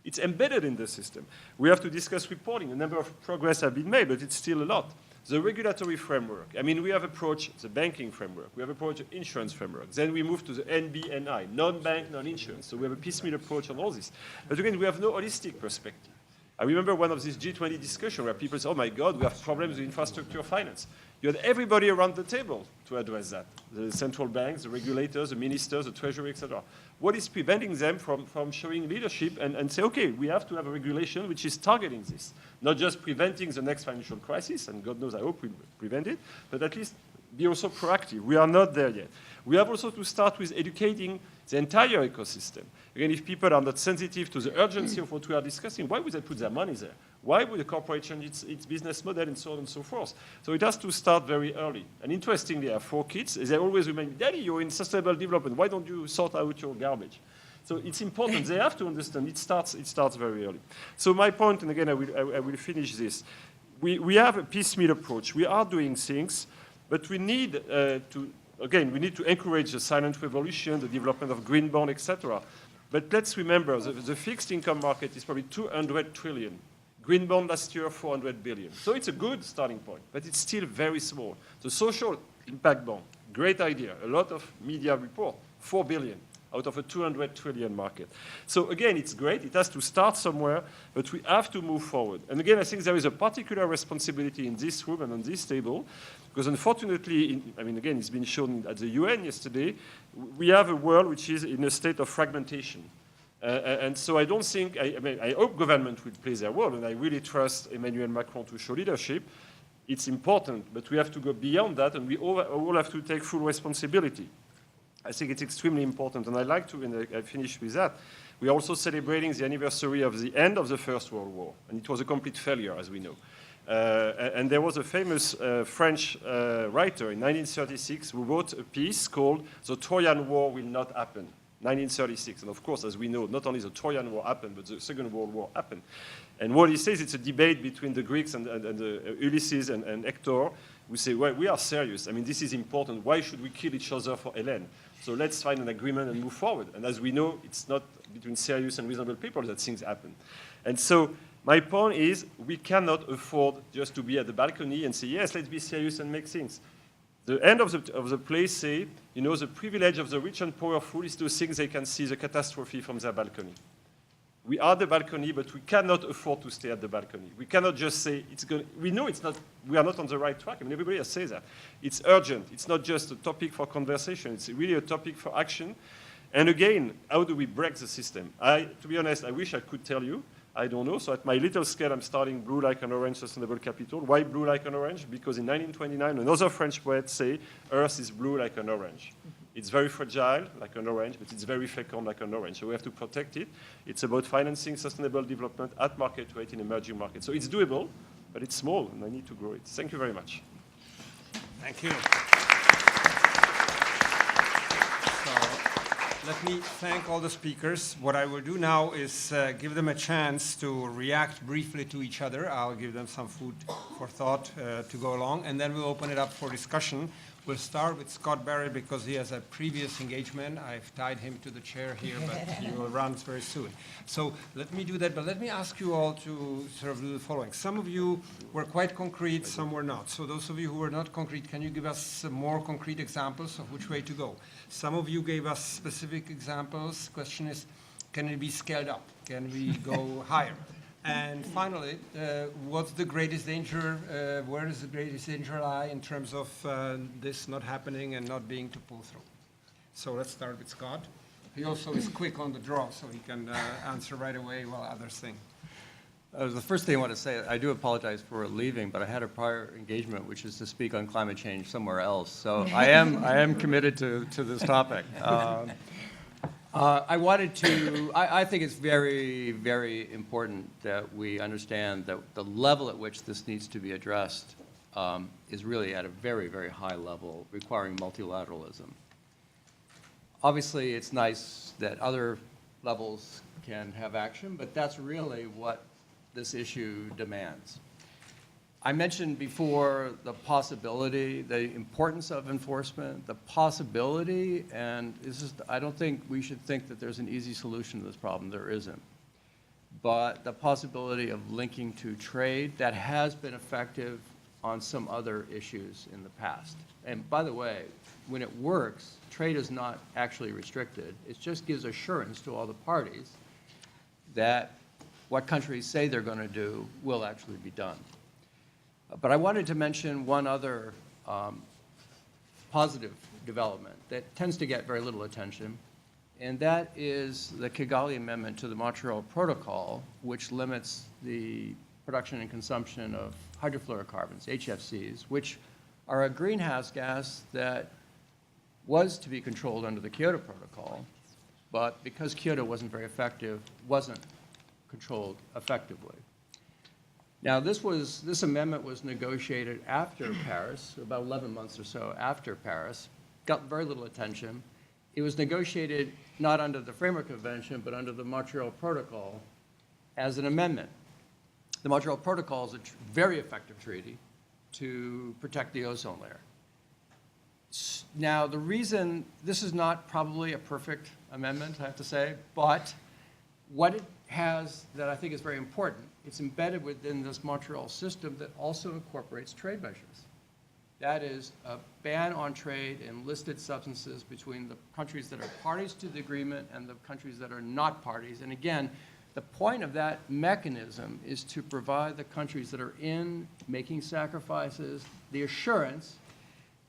It's embedded in the system. We have to discuss reporting. A number of progress have been made, but it's still a lot. The regulatory framework. I mean, we have approached the banking framework. We have approached the insurance framework. Then we move to the NBNI, non-bank, non-insurance. So we have a piecemeal approach on all this. But again, we have no holistic perspective. I remember one of these G20 discussions where people said, oh my God, we have problems with infrastructure finance. You had everybody around the table to address that. The central banks, the regulators, the ministers, the treasury, etc. What is preventing them from showing leadership and say, okay, we have to have a regulation which is targeting this, not just preventing the next financial crisis, and God knows I hope we prevent it, but at least be also proactive. We are not there yet. We have also to start with educating the entire ecosystem. Again, if people are not sensitive to the urgency of what we are discussing, why would they put their money there? Why would a corporate change its business model and so on and so forth? So it has to start very early. And interestingly, I have 4 kids. They always remind me, Daddy, you're in sustainable development. Why don't you sort out your garbage? So it's important. They have to understand. It starts very early. So my point, and again, I will finish this. We have a piecemeal approach. We are doing things, but we need we need to encourage the silent revolution, the development of green bond, etc. But let's remember, the fixed income market is probably 200 trillion. Green bond last year, 400 billion. So it's a good starting point, but it's still very small. The social impact bond, great idea. A lot of media report, 4 billion out of a 200 trillion market. So again, it's great. It has to start somewhere, but we have to move forward. And again, I think there is a particular responsibility in this room and on this table, because unfortunately, again, it's been shown at the UN yesterday, we have a world which is in a state of fragmentation. And so I don't think, I hope government will play their role, and I really trust Emmanuel Macron to show leadership. It's important, but we have to go beyond that, and we all have to take full responsibility. I think it's extremely important, and I'd like to, and I finish with that, we are also celebrating the anniversary of the end of the First World War, and it was a complete failure, as we know. And there was a famous French writer in 1936 who wrote a piece called "The Trojan War Will Not Happen," 1936. And of course, as we know, not only the Trojan War happened, but the Second World War happened. And what he says, it's a debate between the Greeks and Ulysses and Hector, who say, well, we are serious. I mean, this is important. Why should we kill each other for Hélène? So let's find an agreement and move forward. And as we know, it's not between serious and reasonable people that things happen. And so my point is, we cannot afford just to be at the balcony and say, yes, let's be serious and make things. The end of the play say, you know, the privilege of the rich and powerful is to think they can see the catastrophe from their balcony. We are the balcony, but we cannot afford to stay at the balcony. We cannot just say, we know we are not on the right track. I mean, everybody has said that. It's urgent. It's not just a topic for conversation. It's really a topic for action. And again, how do we break the system? To be honest, I wish I could tell you. I don't know. So at my little scale, I'm starting Blue Like an Orange Sustainable Capital. Why blue like an orange? Because in 1929, another French poet say, Earth is blue like an orange. It's very fragile, like an orange, but it's very fecund, like an orange. So we have to protect it. It's about financing sustainable development at market rate in emerging markets. So it's doable, but it's small, and I need to grow it. Thank you very much. Thank you. Let me thank all the speakers. What I will do now is give them a chance to react briefly to each other. I'll give them some food for thought to go along, and then we'll open it up for discussion. We'll start with Scott Barrett because he has a previous engagement. I've tied him to the chair here, but he will run very soon. So let me do that, but let me ask you all to sort of do the following. Some of you were quite concrete, some were not. So those of you who were not concrete, can you give us some more concrete examples of which way to go? Some of you gave us specific examples. Question is, can it be scaled up? Can we go higher? And finally, what's the greatest danger, where does the greatest danger lie in terms of this not happening and not being to pull through? So let's start with Scott. He also is quick on the draw, so he can answer right away while others think. The first thing I want to say, I do apologize for leaving, but I had a prior engagement, which is to speak on climate change somewhere else. So I am committed to this topic. I think it's very, very important that we understand that the level at which this needs to be addressed is really at a very, very high level, requiring multilateralism. Obviously, it's nice that other levels can have action, but that's really what this issue demands. I mentioned before the possibility, the importance of enforcement, the possibility, and I don't think we should think that there's an easy solution to this problem. There isn't. But the possibility of linking to trade, that has been effective on some other issues in the past. And by the way, when it works, trade is not actually restricted. It just gives assurance to all the parties that what countries say they're going to do will actually be done. But I wanted to mention one other positive development that tends to get very little attention, and that is the Kigali Amendment to the Montreal Protocol, which limits the production and consumption of hydrofluorocarbons, HFCs, which are a greenhouse gas that was to be controlled under the Kyoto Protocol, but because Kyoto wasn't very effective, wasn't controlled effectively. Now, this amendment was negotiated after Paris, about 11 months or so after Paris, got very little attention. It was negotiated not under the Framework Convention, but under the Montreal Protocol as an amendment. The Montreal Protocol is a very effective treaty to protect the ozone layer. Now, the reason, this is not probably a perfect amendment, I have to say, but what it has that I think is very important, it's embedded within this Montreal system that also incorporates trade measures. That is a ban on trade in listed substances between the countries that are parties to the agreement and the countries that are not parties. And again, the point of that mechanism is to provide the countries that are making sacrifices the assurance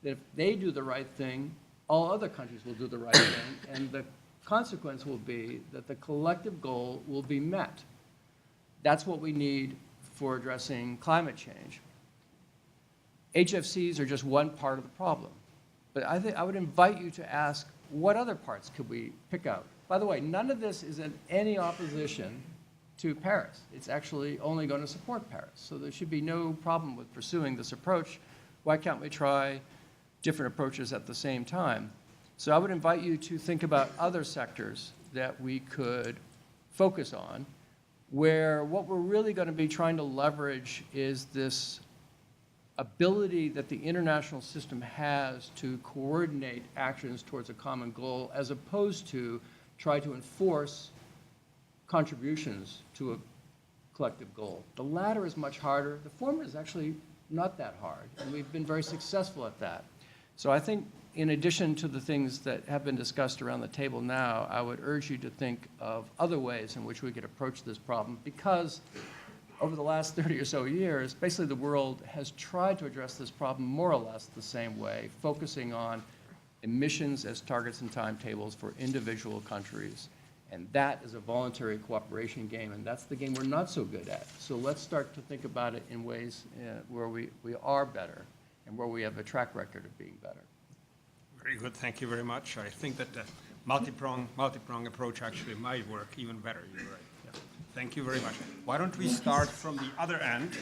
that if they do the right thing, all other countries will do the right thing, and the consequence will be that the collective goal will be met. That's what we need for addressing climate change. HFCs are just one part of the problem. But I would invite you to ask, what other parts could we pick out? By the way, none of this is in any opposition to Paris. It's actually only going to support Paris. So there should be no problem with pursuing this approach. Why can't we try different approaches at the same time? So I would invite you to think about other sectors that we could focus on, where what we're really going to be trying to leverage is this ability that the international system has to coordinate actions towards a common goal, as opposed to try to enforce contributions to a collective goal. The latter is much harder. The former is actually not that hard, and we've been very successful at that. So I think in addition to the things that have been discussed around the table now, I would urge you to think of other ways in which we could approach this problem, because over the last 30 or so years, basically the world has tried to address this problem more or less the same way, focusing on emissions as targets and timetables for individual countries. And that is a voluntary cooperation game, and that's the game we're not so good at. So let's start to think about it in ways where we are better and where we have a track record of being better. Very good, thank you very much. I think that the multi-prong approach actually might work even better. You're right. Yeah. Thank you very much. Why don't we start from the other end?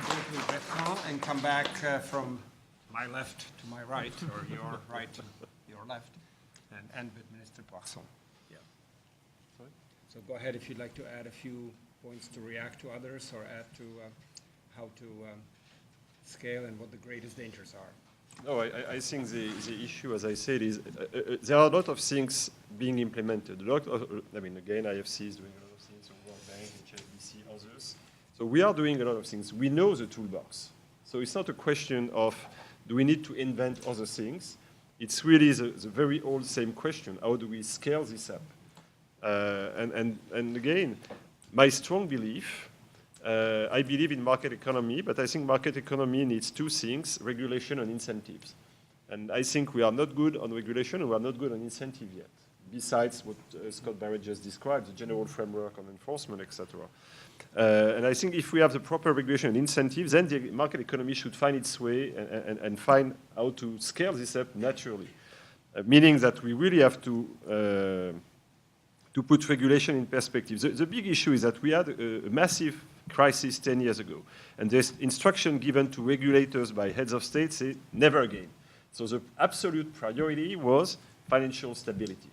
Go to Betrand and come back from my left to my right, or your right to your left, and end with Minister Poirson. Yeah. So go ahead if you'd like to add a few points to react to others or add to how to scale and what the greatest dangers are. No, I think the issue, as I said, is there are a lot of things being implemented. Again, IFC is doing a lot of things, the World Bank, HSBC, others. So we are doing a lot of things. We know the toolbox. So it's not a question of do we need to invent other things. It's really the very old same question. How do we scale this up? And again, my strong belief, I believe in market economy, but I think market economy needs two things, regulation and incentives. And I think we are not good on regulation and we are not good on incentive yet, besides what Scott Barrett just described, the general framework on enforcement, etc. And I think if we have the proper regulation and incentives, then the market economy should find its way and find how to scale this up naturally. Meaning that we really have to put regulation in perspective. The big issue is that we had a massive crisis 10 years ago. And there's instruction given to regulators by heads of state, say, never again. So the absolute priority was financial stability.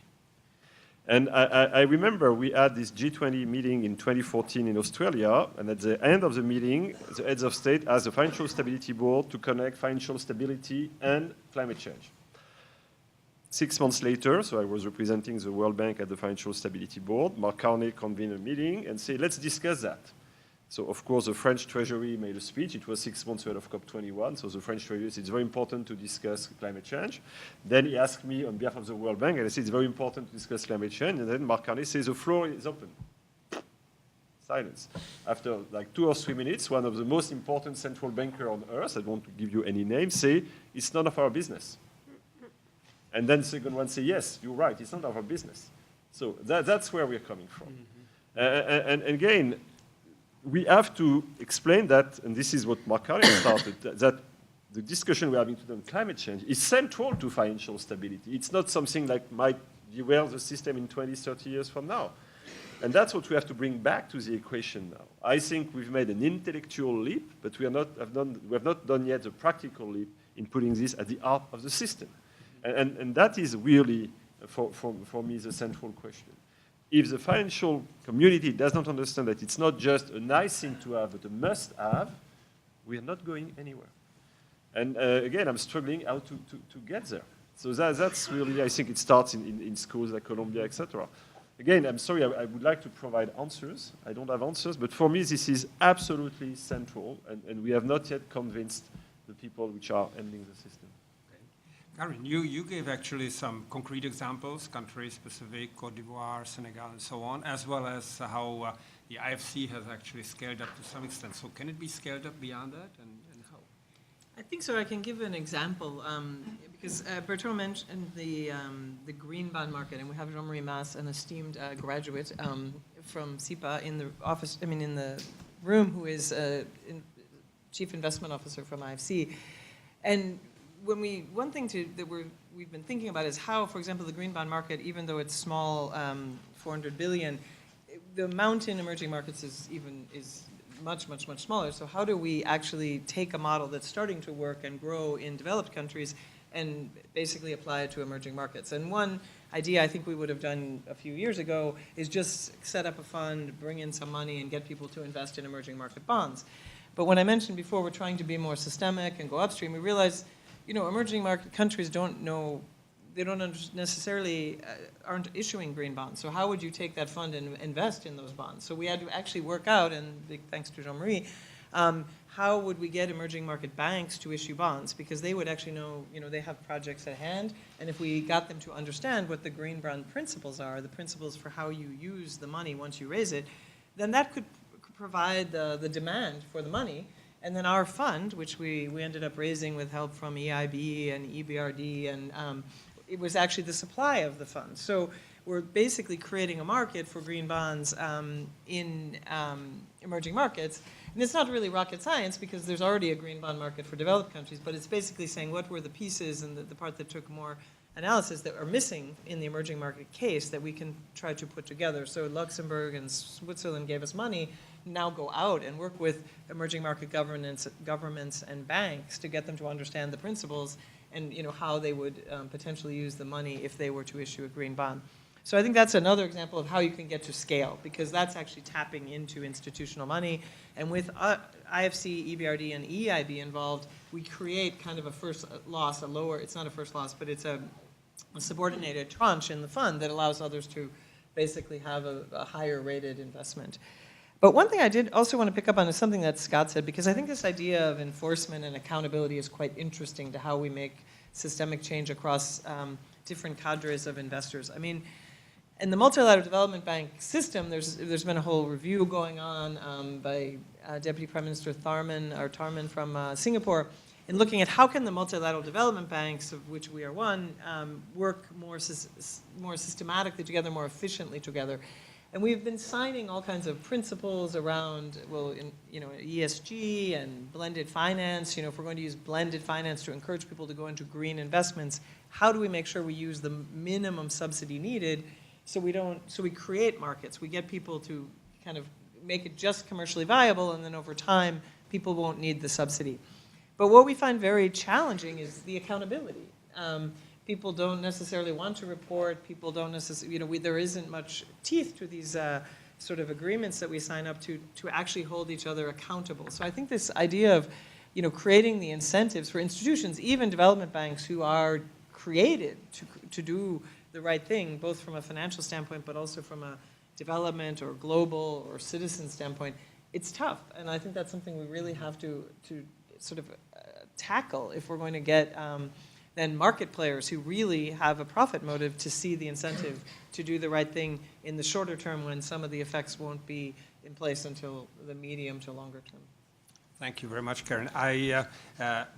And I remember we had this G20 meeting in 2014 in Australia, and at the end of the meeting, the heads of state asked the Financial Stability Board to connect financial stability and climate change. 6 months later, so I was representing the World Bank at the Financial Stability Board, Mark Carney convened a meeting and said, let's discuss that. So, of course, the French Treasury made a speech. It was 6 months ahead of COP21. So the French Treasury said it's very important to discuss climate change. Then he asked me on behalf of the World Bank, and I said it's very important to discuss climate change. And then Mark Carney says the floor is open. Silence. After like 2 or 3 minutes, one of the most important central bankers on earth, I don't want to give you any names, say it's none of our business. And then the second one say, yes, you're right, it's none of our business. So that's where we're coming from. And again, we have to explain that, and this is what Mark Carney started, that the discussion we're having today on climate change is central to financial stability. It's not something like might derail the system in 20, 30 years from now. And that's what we have to bring back to the equation now. I think we've made an intellectual leap, but we have not done yet the practical leap in putting this at the heart of the system. And that is really, for me, the central question. If the financial community does not understand that it's not just a nice thing to have, but a must-have, we are not going anywhere. And again, I'm struggling how to get there. So that's really, I think it starts in schools like Columbia, etc. Again, I'm sorry, I would like to provide answers. I don't have answers, but for me, this is absolutely central, and we have not yet convinced the people which are ending the system. Karin, you gave actually some concrete examples, country-specific, Côte d'Ivoire, Senegal, and so on, as well as how the IFC has actually scaled up to some extent. So can it be scaled up beyond that, and how? I think so. I can give an example because Bertrand mentioned the green bond market, and we have Jean-Marie Masse, an esteemed graduate from SIPA in the office. I mean, in the room, who is chief investment officer from IFC, and one thing that we've been thinking about is how, for example, the green bond market, even though it's small, 400 billion, the amount in emerging markets is much, much, much smaller. So how do we actually take a model that's starting to work and grow in developed countries and basically apply it to emerging markets? And one idea I think we would have done a few years ago is just set up a fund, bring in some money, and get people to invest in emerging market bonds. But when I mentioned before we're trying to be more systemic and go upstream, we realized, emerging market countries don't necessarily aren't issuing green bonds. So how would you take that fund and invest in those bonds? So we had to actually work out, and big thanks to Jean-Marie, how would we get emerging market banks to issue bonds? Because they would actually know, they have projects at hand, and if we got them to understand what the green bond principles are, the principles for how you use the money once you raise it, then that could provide the demand for the money. And then our fund, which we ended up raising with help from EIB and EBRD, and it was actually the supply of the fund. So we're basically creating a market for green bonds in emerging markets. And it's not really rocket science because there's already a green bond market for developed countries, but it's basically saying what were the pieces and the part that took more analysis that are missing in the emerging market case that we can try to put together. So Luxembourg and Switzerland gave us money. Now go out and work with emerging market governments and banks to get them to understand the principles and how they would potentially use the money if they were to issue a green bond. So I think that's another example of how you can get to scale, because that's actually tapping into institutional money. And with IFC, EBRD, and EIB involved, we create kind of a first loss, a lower, it's not a first loss, but it's a subordinated tranche in the fund that allows others to basically have a higher rated investment. But one thing I did also want to pick up on is something that Scott said, because I think this idea of enforcement and accountability is quite interesting to how we make systemic change across different cadres of investors. I mean, in the multilateral development bank system, there's been a whole review going on by Deputy Prime Minister Tharman from Singapore, in looking at how can the multilateral development banks, of which we are one, work more systematically together, more efficiently together. And we've been signing all kinds of principles around, well, ESG and blended finance. If we're going to use blended finance to encourage people to go into green investments, how do we make sure we use the minimum subsidy needed so we create markets? We get people to kind of make it just commercially viable, and then over time, people won't need the subsidy. But what we find very challenging is the accountability. People don't necessarily want to report. People don't necessarily, there isn't much teeth to these sort of agreements that we sign up to actually hold each other accountable. So I think this idea of, creating the incentives for institutions, even development banks who are created to do the right thing, both from a financial standpoint, but also from a development or global or citizen standpoint, it's tough. And I think that's something we really have to sort of tackle if we're going to get then market players who really have a profit motive to see the incentive to do the right thing in the shorter term when some of the effects won't be in place until the medium to longer term. Thank you very much, Karin. I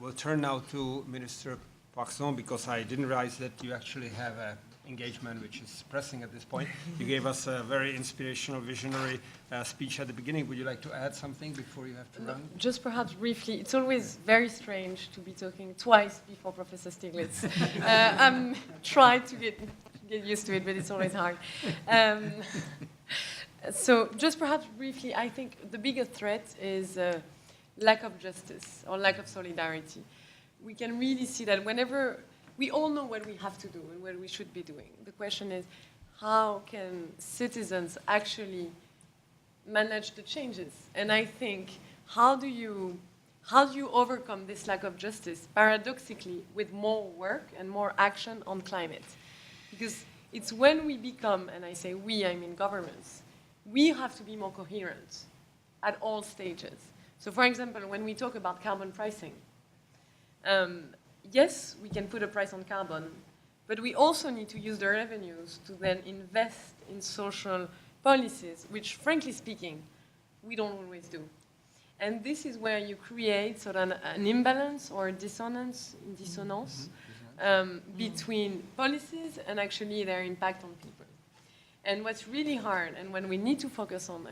will turn now to Minister Poirson, because I didn't realize that you actually have an engagement which is pressing at this point. You gave us a very inspirational, visionary speech at the beginning. Would you like to add something before you have to run? Just perhaps briefly, it's always very strange to be talking twice before Professor Stiglitz. I'm trying to get used to it, but it's always hard. So just perhaps briefly, I think the bigger threat is lack of justice or lack of solidarity. We can really see that whenever we all know what we have to do and what we should be doing. The question is, how can citizens actually manage the changes? And I think, how do you overcome this lack of justice, paradoxically, with more work and more action on climate? Because it's when we become, and I say we, I mean governments, we have to be more coherent at all stages. So for example, when we talk about carbon pricing, yes, we can put a price on carbon, but we also need to use the revenues to then invest in social policies, which, frankly speaking, we don't always do. And this is where you create sort of an imbalance or a dissonance between policies and actually their impact on people. And what's really hard, and when we need to focus on,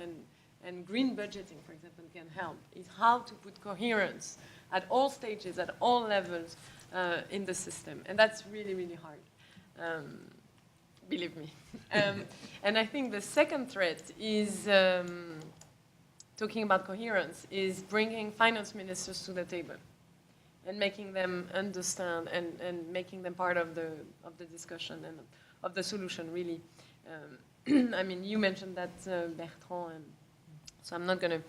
and green budgeting, for example, can help, is how to put coherence at all stages, at all levels, in the system. And that's really, really hard, believe me. And I think the second threat is, talking about coherence, is bringing finance ministers to the table and making them understand and making them part of the discussion and of the solution, really. I mean, you mentioned that, Betrand, and so I'm not going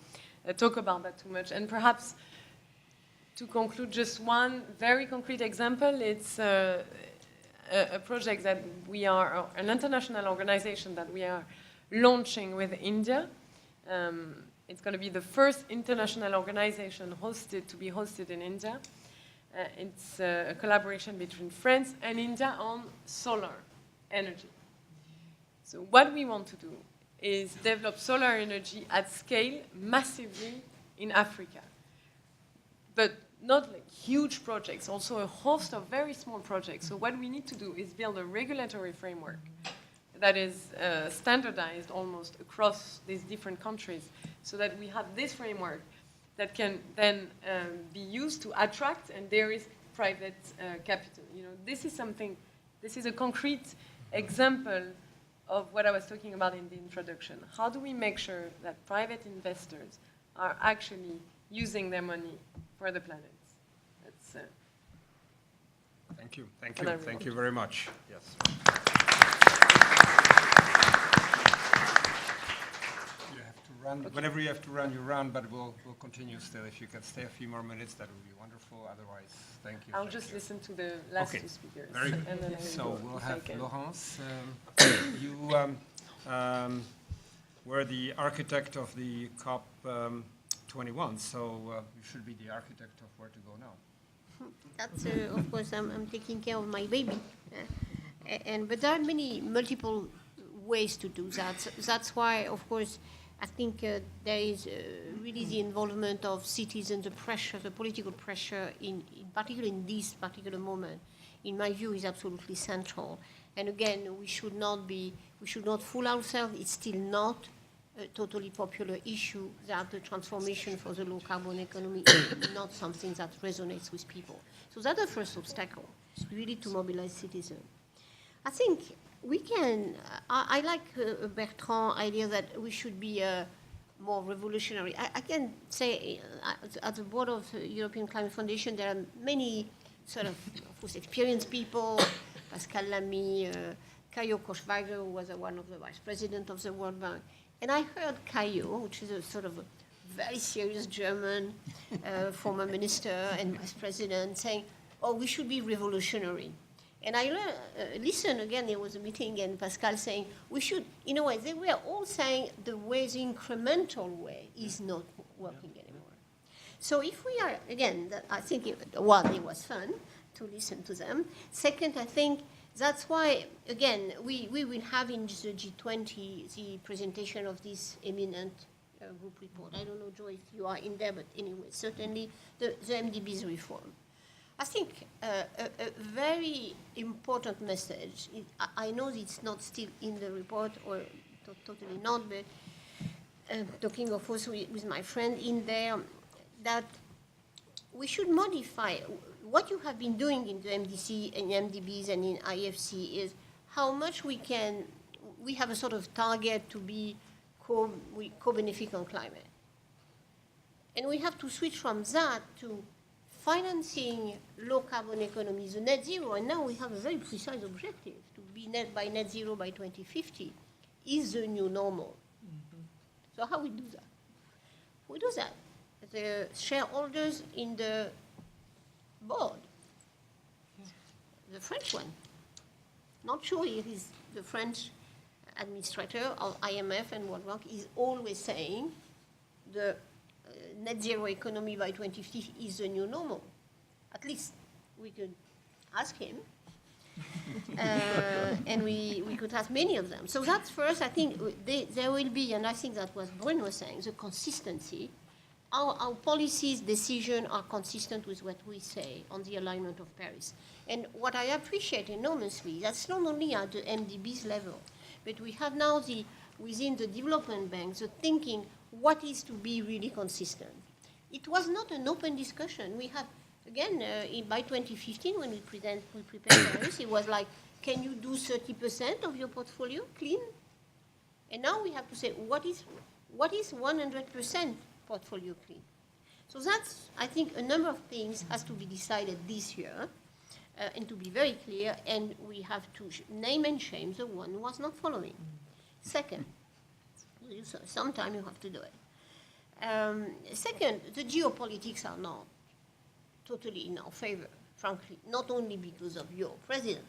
to talk about that too much. And perhaps to conclude, just one very concrete example, it's a project that we are, an international organization that we are launching with India. It's going to be the first international organization to be hosted in India. It's a collaboration between France and India on solar energy. So what we want to do is develop solar energy at scale massively in Africa. But not like huge projects, also a host of very small projects. So what we need to do is build a regulatory framework that is standardized almost across these different countries, so that we have this framework that can then be used to attract, and there is private capital. You know, this is a concrete example of what I was talking about in the introduction. How do we make sure that private investors are actually using their money for the planet? That's Thank you. Thank you. Thank you very much. Yes. run. Whenever you have to run, you run, but we'll continue still. If you can stay a few more minutes, that would be wonderful. Otherwise, thank you. I'll thank just you. listen to the last Okay. two speakers. Very good. And then I will So go, we'll if I have can. Laurence. You were the architect of the COP 21, so you should be the architect of where to go now. That's, of course, I'm taking care of my baby. But there are multiple ways to do that. So that's why, of course, I think there is really the involvement of citizens, the pressure, the political pressure, in particular in this particular moment, in my view, is absolutely central. And again, we should not fool ourselves. It's still not a totally popular issue that the transformation for the low carbon economy is not something that resonates with people. So that's the first obstacle, really to mobilize citizens. I think we can, I like Bertrand's idea that we should be more revolutionary. I can say at the board of the European Climate Foundation, there are many sort of course, experienced people, Pascal Lamy, Kayo Koschweiger, who was one of the vice president of the World Bank. And I heard Kayo, which is a sort of a very serious German former minister and vice president, saying, oh, we should be revolutionary. And I listened again, there was a meeting, and Pascal saying, we should, in a way, they were all saying the incremental way is not working anymore. So if we are, again, I think, it was fun to listen to them. Second, I think that's why, again, we will have in the G20 the presentation of this eminent group report. I don't know, Joe, if you are in there, but anyway, certainly the MDB's reform. I think a very important message, I know it's not still in the report, or totally not, but talking of course with my friend in there, that we should modify what you have been doing in the MDC and MDBs and in IFC is how much we have a sort of target to be co-benefic on climate. And we have to switch from that to financing low carbon economies, the net zero, and now we have a very precise objective to be net zero by 2050 is the new normal. Mm-hmm. So how we do that? We do that. The shareholders in the board, the French one, not sure it is the French administrator of IMF and World Bank is always saying the net zero economy by 2050 is the new normal. At least we could ask him. And we could ask many of them. So that's first, I think there will be, and I think that was Brune was saying, the consistency. Our policies, decisions are consistent with what we say on the alignment of Paris. And what I appreciate enormously, that's not only at the MDB's level, but we have now within the development banks, the thinking, what is to be really consistent? It was not an open discussion. We have, again, by 2015, when we prepared Paris, it was like, can you do 30% of your portfolio clean? And now we have to say, what is 100% portfolio clean? So that's, I think, a number of things has to be decided this year, and to be very clear, and we have to name and shame the one who was not following. Second, sometime you have to do it. Second, the geopolitics are not totally in our favor, frankly, not only because of your president.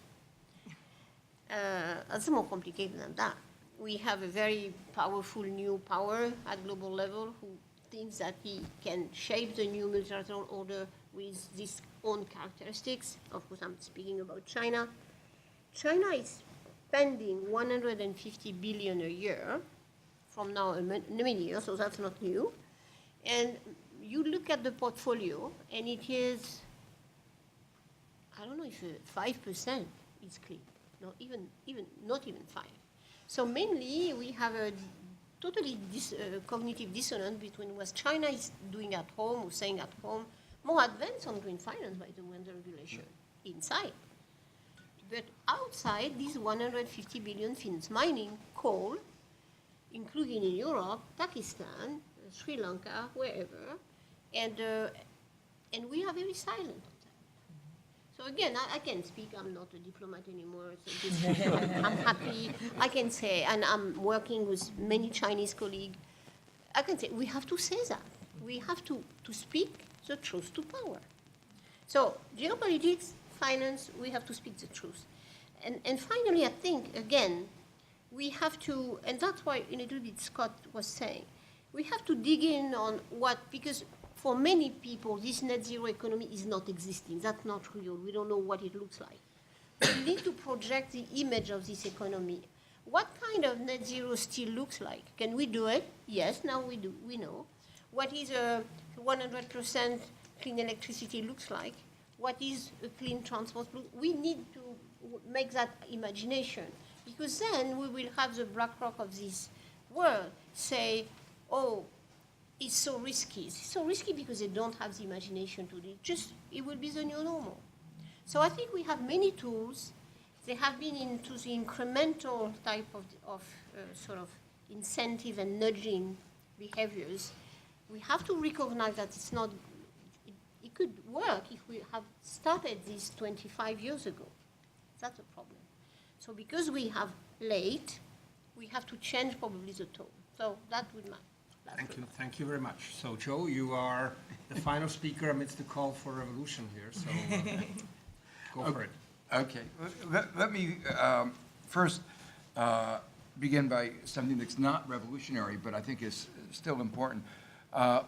It's more complicated than that. We have a very powerful new power at global level who thinks that he can shape the new multilateral order with his own characteristics. Of course, I'm speaking about China. China is spending 150 billion a year from now many years, so that's not new. And you look at the portfolio, and it is, I don't know if 5% is clean, not even 5. So mainly we have a totally cognitive dissonance between what China is doing at home, or saying at home, more advanced on green finance, by the way, and the regulation inside. But outside, this 150 billion finance mining coal, including in Europe, Pakistan, Sri Lanka, wherever, and we are very silent on that. So again, I can speak, I'm not a diplomat anymore, so I'm happy, I can say, and I'm working with many Chinese colleagues, I can say we have to say that. We have to speak the truth to power. So geopolitics, finance, we have to speak the truth. And finally, I think, again, we have to, and that's why in a little bit Scott was saying, we have to dig in on what, because for many people, this net zero economy is not existing. That's not real. We don't know what it looks like. We need to project the image of this economy. What kind of net zero still looks like? Can we do it? Yes, now we do. We know. What is a 100% clean electricity looks like? What is a clean transport? We need to make that imagination, because then we will have the BlackRock of this world say, oh, it's so risky. It's so risky because they don't have the imagination to do it. Just, it will be the new normal. So I think we have many tools. They have been into the incremental type of sort of incentive and nudging behaviors. We have to recognize that it's not, it could work if we have started this 25 years ago. That's a problem. So because we have late, we have to change probably the tone. So that would matter. Thank you very much. So, Joe, you are the final speaker amidst the call for revolution here, so go for it. Okay, let me first begin by something that's not revolutionary, but I think is still important,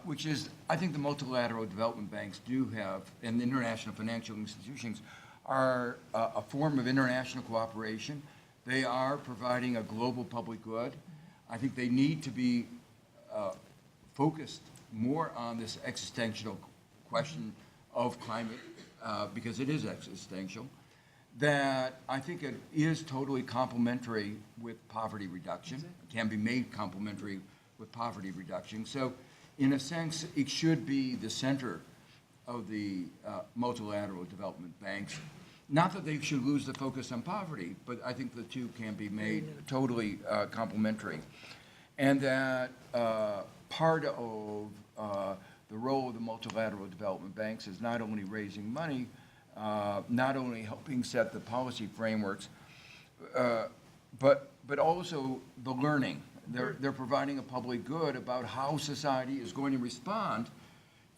which is, I think the multilateral development banks do have, and the international financial institutions are a form of international cooperation. They are providing a global public good. I think they need to be focused more on this existential question of climate, because it is existential, that I think it is totally complementary with poverty reduction. It can be made complementary with poverty reduction. So in a sense, it should be the center of the multilateral development banks. Not that they should lose the focus on poverty, but I think the two can be made totally complementary. And that part of the role of the multilateral development banks is not only raising money, not only helping set the policy frameworks, but also the learning. They're providing a public good about how society is going to respond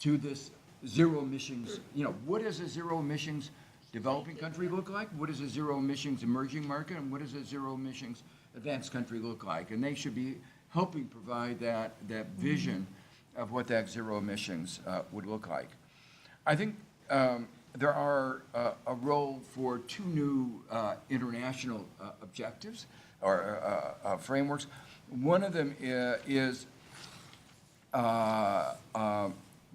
to this zero emissions. You know, what does a zero emissions developing country look like? What does a zero emissions emerging market? And what does a zero emissions advanced country look like? And they should be helping provide that vision of what that zero emissions would look like. I think there are a role for two new international objectives or frameworks. One of them is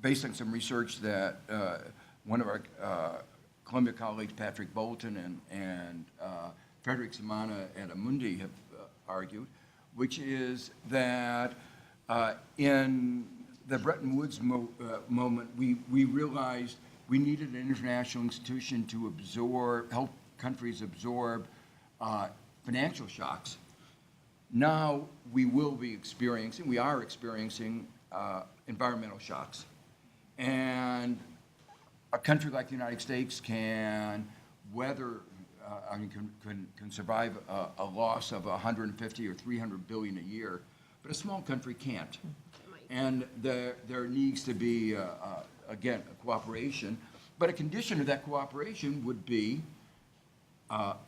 based on some research that one of our Columbia colleagues, Patrick Bolton and Frederick Samana at Amundi have argued, which is that in the Bretton Woods moment, we realized we needed an international institution to help countries absorb financial shocks. Now we are experiencing environmental shocks. And a country like the United States can can survive a loss of 150 or 300 billion a year, but a small country can't. And there needs to be, again, a cooperation, but a condition of that cooperation would be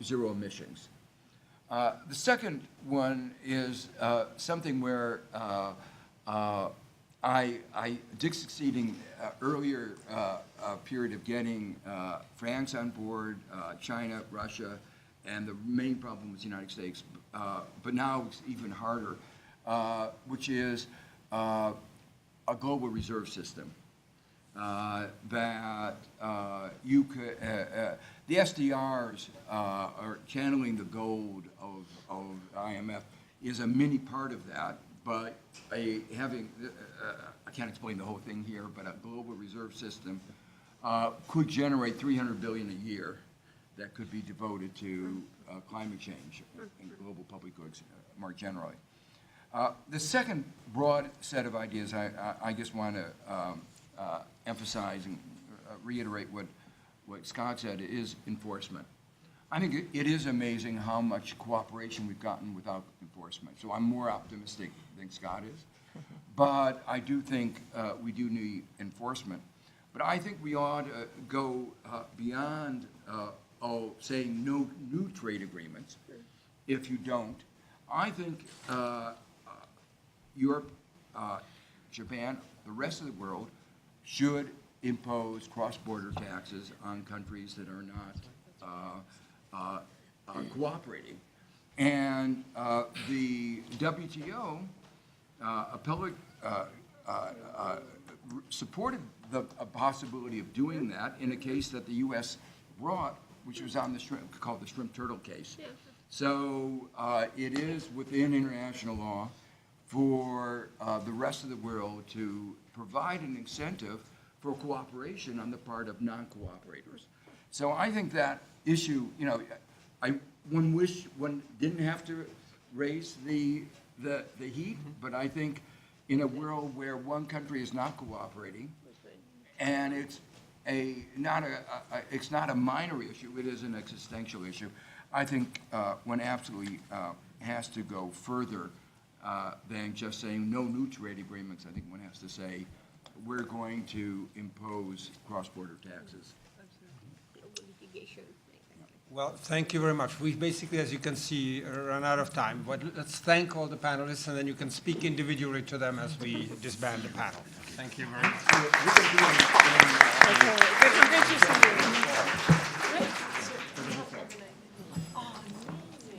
zero emissions. The second one is something where I did succeed in earlier period of getting France on board, China, Russia, and the main problem was the United States. But now it's even harder, which is a global reserve system. That you could, the SDRs are channeling the gold of IMF is a mini part of that, but having, I can't explain the whole thing here, but a global reserve system could generate 300 billion a year that could be devoted to climate change and global public goods more generally. The second broad set of ideas I just want to emphasize and reiterate what Scott said is enforcement. I think it is amazing how much cooperation we've gotten without enforcement. So I'm more optimistic than Scott is. But I do think we do need enforcement. But I think we ought to go beyond saying no new trade agreements if you don't. I think Europe, Japan, the rest of the world should impose cross-border taxes on countries that are not cooperating. And the WTO supported the possibility of doing that in a case that the U.S. brought, which was on the shrimp, called the shrimp turtle case. So it is within international law for the rest of the world to provide an incentive for cooperation on the part of non-cooperators. So I think that issue, you know, one wish one didn't have to raise the heat, but I think in a world where one country is not cooperating, and it's not a minor issue, it is an existential issue, I think one absolutely has to go further than just saying no new trade agreements. I think one has to say we're going to impose cross-border taxes. Litigation. Well, thank you very much. We basically, as you can see, run out of time. But let's thank all the panelists, and then you can speak individually to them as we disband the panel. Thank you very much.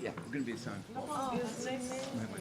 Yeah, we're going to be assigned.